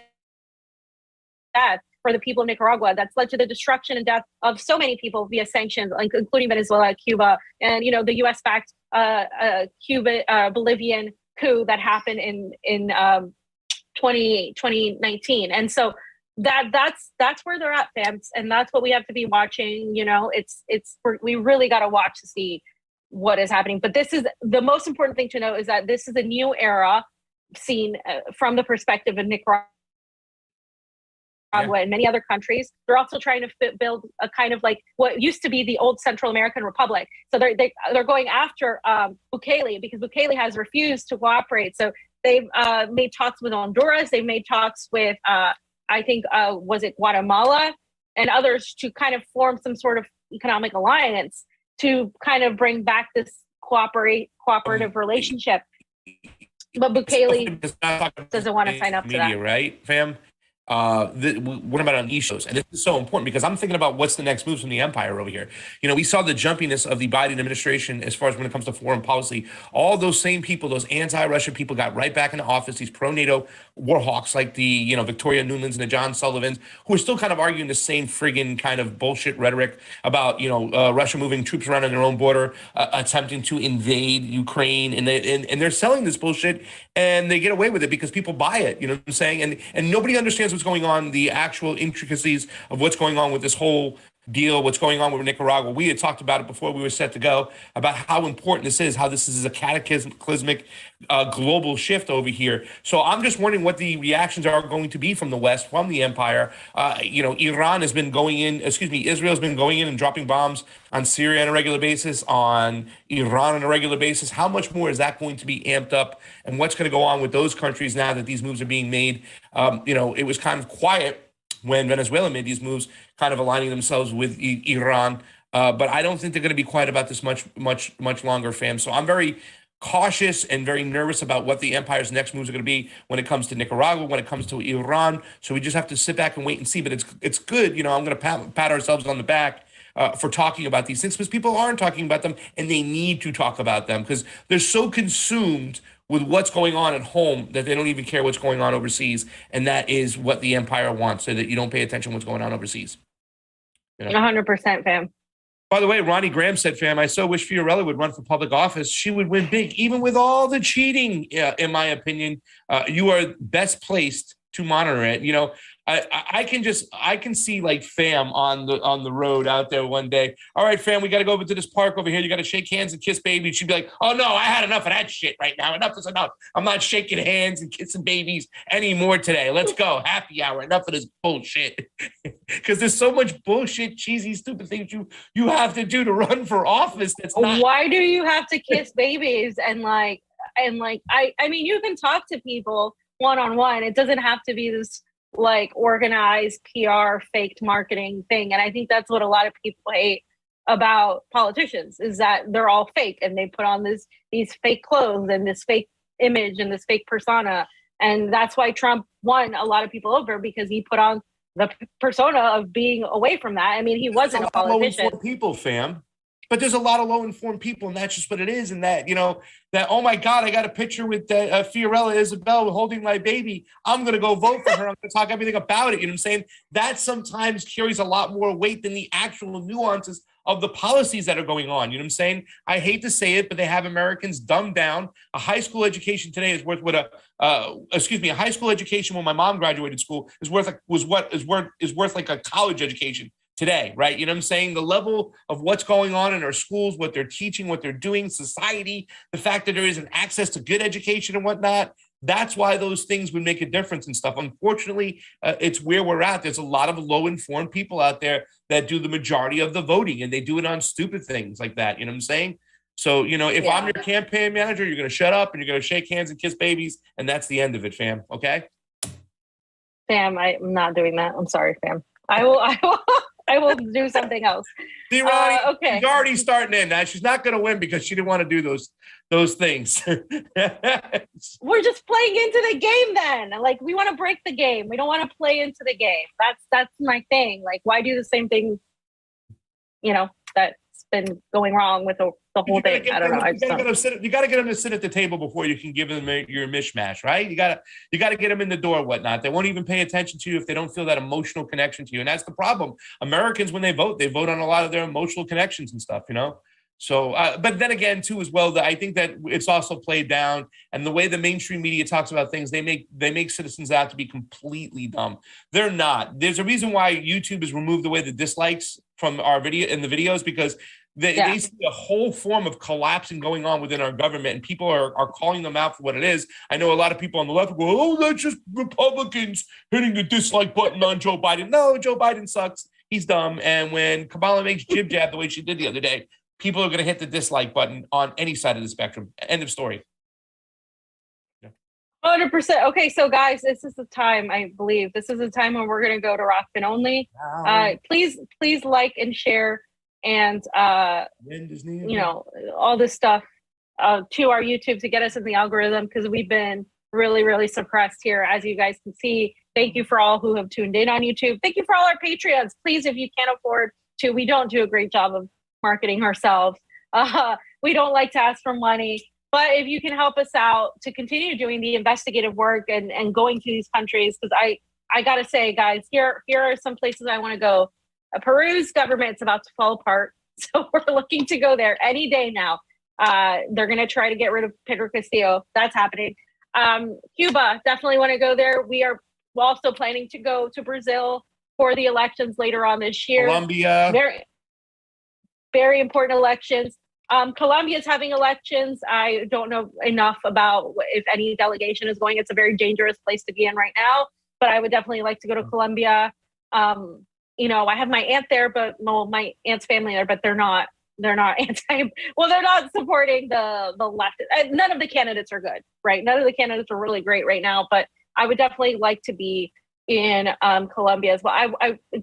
Speaker 2: for the people of Nicaragua. That's led to the destruction and death of so many people via sanctions, including Venezuela, Cuba, and the U.S.-backed Bolivian coup that happened in 2019. And so that's where they're at, fams, and that's what we have to be watching. We really got to watch to see what is happening. But this is the most important thing to know, is that this is a new era. seen from the perspective of Nicaragua and many other countries. They're also trying to build a kind of like what used to be the old Central American Republic. So they're going after Bukele because Bukele has refused to cooperate. So they've made talks with Honduras. They've made talks with, I think, was it Guatemala and others to kind of form some sort of economic alliance to kind of bring back this cooperative relationship. But Bukele doesn't want to sign up to that.
Speaker 1: Right, fam? What about on these shows? And this is so important because I'm thinking about what's the next moves from the empire over here. You know, we saw the jumpiness of the Biden administration as far as when it comes to foreign policy. All those same people, those anti-Russian people, got right back into office. These pro-NATO war hawks like the, you know, Victoria Nulands and the John Sullivans, who are still kind of arguing the same friggin' kind of bullshit rhetoric about, you know, Russia moving troops around on their own border, attempting to invade Ukraine, and they're selling this bullshit, and they get away with it because people buy it. You know what I'm saying? And nobody understands what's going on, the actual intricacies of what's going on with this whole deal, what's going on with Nicaragua. We had talked about it before we were set to go, about how important this is, how this is a cataclysmic global shift over here. So I'm just wondering what the reactions are going to be from the West, from the empire. You know, Israel's been going in and dropping bombs on Syria on a regular basis, on Iran on a regular basis. How much more is that going to be amped up? And what's going to go on with those countries now that these moves are being made? You know, it was kind of quiet when Venezuela made these moves, kind of aligning themselves with Iran. But I don't think they're going to be quiet about this much longer, fam. So I'm very cautious and very nervous about what the empire's next moves are going to be when it comes to Nicaragua, when it comes to Iran. So we just have to sit back and wait and see. But it's good. You know, I'm going to pat ourselves on the back for talking about these things, because people aren't talking about them, and they need to talk about them because they're so consumed with what's going on at home that they don't even care what's going on overseas. And that is what the empire wants, so that you don't pay attention to what's going on overseas. You know?
Speaker 2: 100%, fam.
Speaker 1: By the way, Ronnie Graham said, fam, I so wish Fiorella would run for public office. She would win big, even with all the cheating, in my opinion. You are best placed to monitor it. You know, I can see like fam on the road out there one day. All right, fam, we got to go over to this park over here. You got to shake hands and kiss babies. She'd be like, oh no, I had enough of that shit right now. Enough is enough. I'm not shaking hands and kissing babies anymore today. Let's go. Happy hour. Enough of this bullshit. Because there's so much bullshit, cheesy, stupid things you have to do to run for office. That's not.
Speaker 2: Why do you have to kiss babies and I mean, you can talk to people one-on-one. It doesn't have to be this like organized PR faked marketing thing. And I think that's what a lot of people hate about politicians, is that they're all fake and they put on these fake clothes and this fake image and this fake persona. And that's why Trump won a lot of people over, because he put on the persona of being away from that. I mean, he wasn't a politician.
Speaker 1: Low-informed people, fam. But there's a lot of low-informed people, and that's just what it is. And that, you know, that, oh my God, I got a picture with Fiorella Isabel holding my baby. I'm going to go vote for her. I'm going to talk everything about it. You know what I'm saying? That sometimes carries a lot more weight than the actual nuances of the policies that are going on. You know what I'm saying? I hate to say it, but they have Americans dumbed down. A high school education today is worth what a high school education when my mom graduated school is worth like a college education today, right? You know what I'm saying? The level of what's going on in our schools, what they're teaching, what they're doing, society, the fact that there isn't access to good education and whatnot. That's why those things would make a difference and stuff. Unfortunately, it's where we're at. There's a lot of low-informed people out there that do the majority of the voting, and they do it on stupid things like that. You know what I'm saying? So, you know, if I'm your campaign manager, you're going to shut up and you're going to shake hands and kiss babies, and that's the end of it, fam. Okay?
Speaker 2: Fam, I'm not doing that. I'm sorry, fam. I will do something else.
Speaker 1: See, Ronnie, okay. She's already starting in. Now she's not going to win because she didn't want to do those things.
Speaker 2: We're just playing into the game then. Like, we want to break the game. We don't want to play into the game. That's my thing. Like, why do the same thing, you know, that's been going wrong with the whole thing? I don't know. You got to get them to sit at the table before you can give them your mishmash, right? You got to get them in the door, whatnot. They won't even pay attention to you if they don't feel that emotional connection to you. And that's the problem. Americans, when they vote on a lot of their emotional connections and stuff, you know?
Speaker 1: So, but then again, too, as well, that I think that it's also played down, and the way the mainstream media talks about things, they make citizens out to be completely dumb. They're not. There's a reason why YouTube has removed away the dislikes from our video in the videos, because they see a whole form of collapsing going on within our government, and people are calling them out for what it is. I know a lot of people on the left go, "Oh, that's just Republicans hitting the dislike button on Joe Biden." No, Joe Biden sucks. He's dumb. And when Kamala makes jib jab the way she did the other day, people are going to hit the dislike button on any side of the spectrum. End of story.
Speaker 2: 100%. Okay, so guys, this is the time, I believe. This is the time when we're going to go to Rokfin only. Please like and share, and you know, all this stuff to our YouTube to get us in the algorithm, because we've been really, really suppressed here, as you guys can see. Thank you for all who have tuned in on YouTube. Thank you for all our Patreons. Please, if you can't afford to, we don't do a great job of marketing ourselves. We don't like to ask for money. But if you can help us out to continue doing the investigative work and going to these countries, because I got to say, guys, here are some places I want to go. Peru's government's about to fall apart, so we're looking to go there any day now. They're going to try to get rid of Pedro Castillo. That's happening. Cuba, definitely want to go there. We are also planning to go to Brazil for the elections later on this year.
Speaker 1: Colombia.
Speaker 2: Very, very important elections. Colombia is having elections. I don't know enough about if any delegation is going. It's a very dangerous place to be in right now, but I would definitely like to go to Colombia. You know, I have my aunt there, but my aunt's family there, but they're not anti. Well, they're not supporting the left. None of the candidates are good, right? None of the candidates are really great right now, but I would definitely like to be in Colombia as well.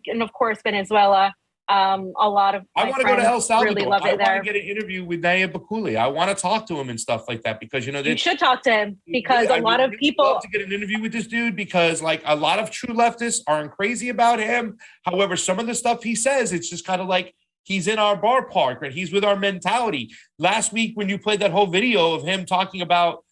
Speaker 2: And of course, Venezuela. A lot of
Speaker 1: I want to go to El Salvador.
Speaker 2: Really love it there.
Speaker 1: I want to get an interview with Nayib Bukele. I want to talk to him and stuff like that, because you
Speaker 2: should talk to him, because a lot of people
Speaker 1: love to get an interview with this dude, because like a lot of true leftists aren't crazy about him. However, some of the stuff he says, it's just kind of like he's in our ballpark, right? He's with our mentality. Last week when you played that whole video of him talking about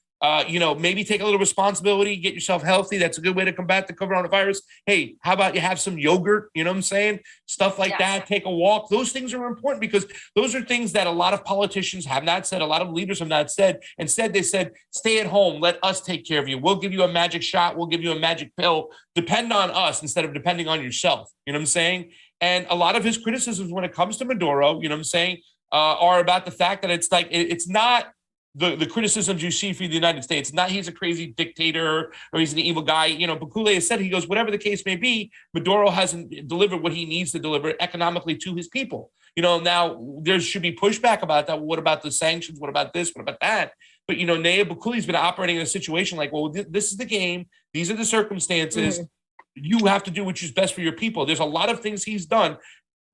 Speaker 1: maybe take a little responsibility, get yourself healthy. That's a good way to combat the coronavirus. Hey, how about you have some yogurt? You know what I'm saying? Stuff like that. Take a walk. Those things are important, because those are things that a lot of politicians have not said. A lot of leaders have not said. Instead, they said, stay at home. Let us take care of you. We'll give you a magic shot. We'll give you a magic pill. Depend on us instead of depending on yourself. You know what I'm saying? And a lot of his criticisms when it comes to Maduro, you know what I'm saying, are about the fact that it's like, it's not the criticisms you see for the United States. Not he's a crazy dictator or he's an evil guy. You know, Bukele has said, he goes, whatever the case may be, Maduro hasn't delivered what he needs to deliver economically to his people. You know, now there should be pushback about that. What about the sanctions? What about this? What about that? But, you know, Nayib Bukele's been operating in a situation like, well, this is the game. These are the circumstances. You have to do which is best for your people. There's a lot of things he's done.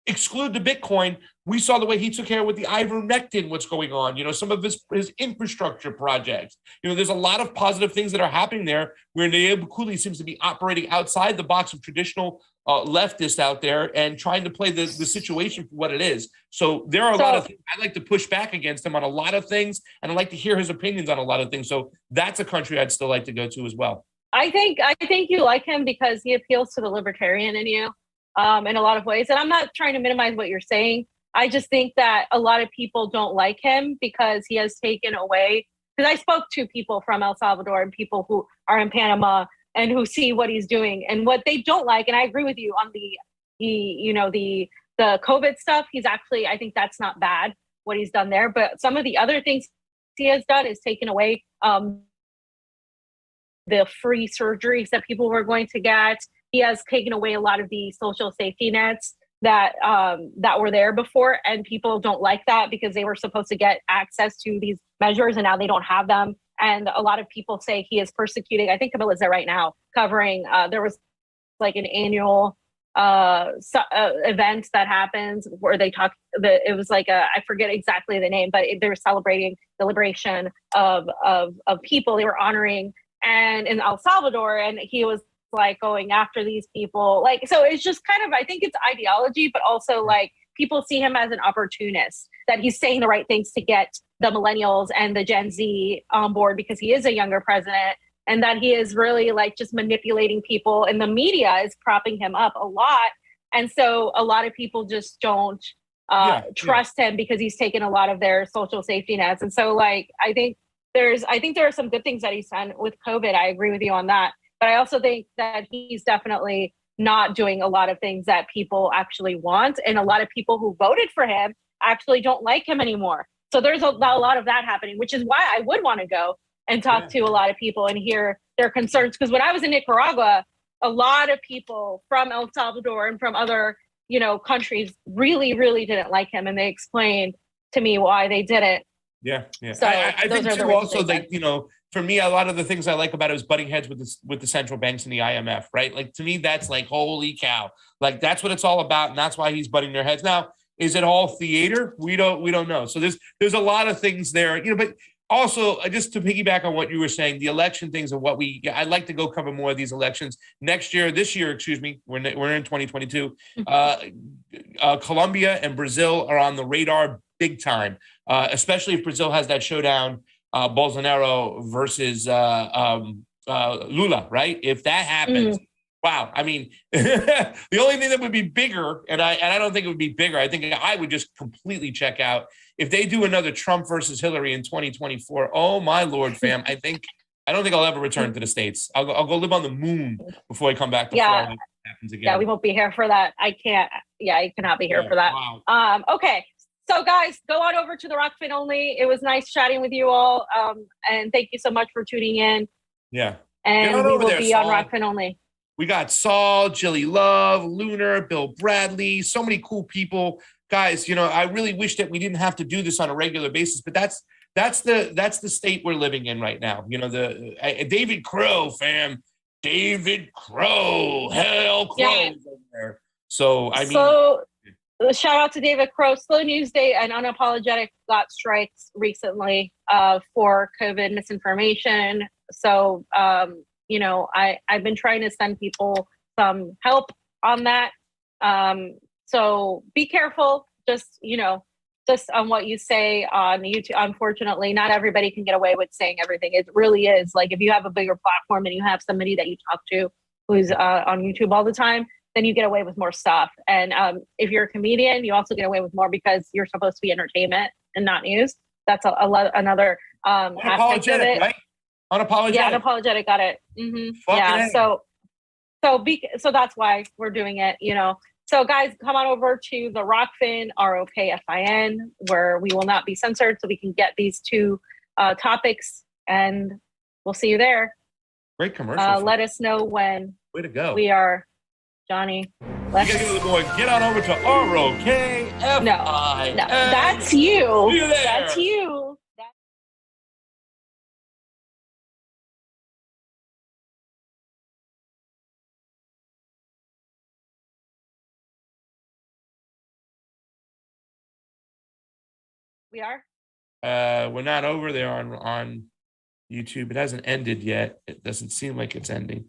Speaker 1: Exclude the Bitcoin. We saw the way he took care with the ivermectin, what's going on, you know, some of his infrastructure projects. You know, there's a lot of positive things that are happening there, where Nayib Bukele seems to be operating outside the box of traditional leftists out there and trying to play the situation for what it is. So there are a lot of things I'd like to push back against him on, a lot of things, and I'd like to hear his opinions on a lot of things. So that's a country I'd still like to go to as well.
Speaker 2: I think you like him because he appeals to the libertarian in you. In a lot of ways. And I'm not trying to minimize what you're saying. I just think that a lot of people don't like him because he has taken away, because I spoke to people from El Salvador and people who are in Panama and who see what he's doing and what they don't like. And I agree with you on the COVID stuff. He's actually, I think that's not bad what he's done there. But some of the other things he has done is taken away the free surgeries that people were going to get. He has taken away a lot of the social safety nets that were there before, and people don't like that because they were supposed to get access to these measures, and now they don't have them. And a lot of people say he is persecuting. I think Camilla's there right now covering. There was like an annual event that happens where they talk. It was like I forget exactly the name, but they were celebrating the liberation of people. They were honoring, and in El Salvador, and he was like going after these people. Like, so it's just kind of, I think it's ideology, but also like people see him as an opportunist, that he's saying the right things to get the millennials and the Gen Z on board because he is a younger president, and that he is really like just manipulating people, and the media is propping him up a lot. And so a lot of people just don't trust him because he's taken a lot of their social safety nets. And so like, I think there are some good things that he's done with COVID. I agree with you on that. But I also think that he's definitely not doing a lot of things that people actually want. And a lot of people who voted for him actually don't like him anymore. So there's a lot of that happening, which is why I would want to go and talk to a lot of people and hear their concerns. Because when I was in Nicaragua, a lot of people from El Salvador and from other, countries really, really didn't like him. And they explained to me why they didn't.
Speaker 1: Yeah.
Speaker 2: So
Speaker 1: I think too also like, for me, a lot of the things I like about it is butting heads with the central banks and the IMF, right? Like to me, that's like, holy cow. Like that's what it's all about. And that's why he's butting their heads. Now, is it all theater? We don't know. So there's a lot of things there, but also just to piggyback on what you were saying, the election things and I'd like to go cover more of these elections this year, excuse me, we're in 2022. Colombia and Brazil are on the radar big time, especially if Brazil has that showdown, Bolsonaro versus Lula, right? If that happens, wow. I mean, the only thing that would be bigger, and I don't think it would be bigger, I think I would just completely check out if they do another Trump versus Hillary in 2024. Oh my Lord, fam. I don't think I'll ever return to the States. I'll go live on the moon before I come back to Florida. If it happens again.
Speaker 2: Yeah, we won't be here for that. I cannot be here for that. Wow. Okay. So guys, go on over to the Rokfin only. It was nice chatting with you all. And thank you so much for tuning in.
Speaker 1: Yeah.
Speaker 2: And we will be on Rokfin only.
Speaker 1: We got Saul, Jilly Love, Lunar, Bill Bradley, so many cool people. Guys, I really wish that we didn't have to do this on a regular basis, but that's the state we're living in right now. David Crow, fam. David Crow. Hell Crow over there. So,
Speaker 2: shout out to David Crow. Slow News Day and Unapologetic got strikes recently for COVID misinformation. So, I've been trying to send people some help on that. So be careful, just on what you say on YouTube. Unfortunately, not everybody can get away with saying everything. It really is like if you have a bigger platform and you have somebody that you talk to who's on YouTube all the time, then you get away with more stuff. And if you're a comedian, you also get away with more because you're supposed to be entertainment and not news. That's another aspect of it.
Speaker 1: Right? Unapologetic.
Speaker 2: Yeah, unapologetic. Got it. Yeah. So that's why we're doing it. So guys, come on over to the Rokfin, ROKFIN, where we will not be censored, so we can get these two topics, and we'll see you there.
Speaker 1: Great commercial.
Speaker 2: Let us know when.
Speaker 1: Way to go.
Speaker 2: We are, Johnny.
Speaker 1: You gotta get a little more. Get on over to ROKFIN.
Speaker 2: No, that's you.
Speaker 1: See you there.
Speaker 2: That's you. We are?
Speaker 1: We're not over there on YouTube. It hasn't ended yet. It doesn't seem like it's ending.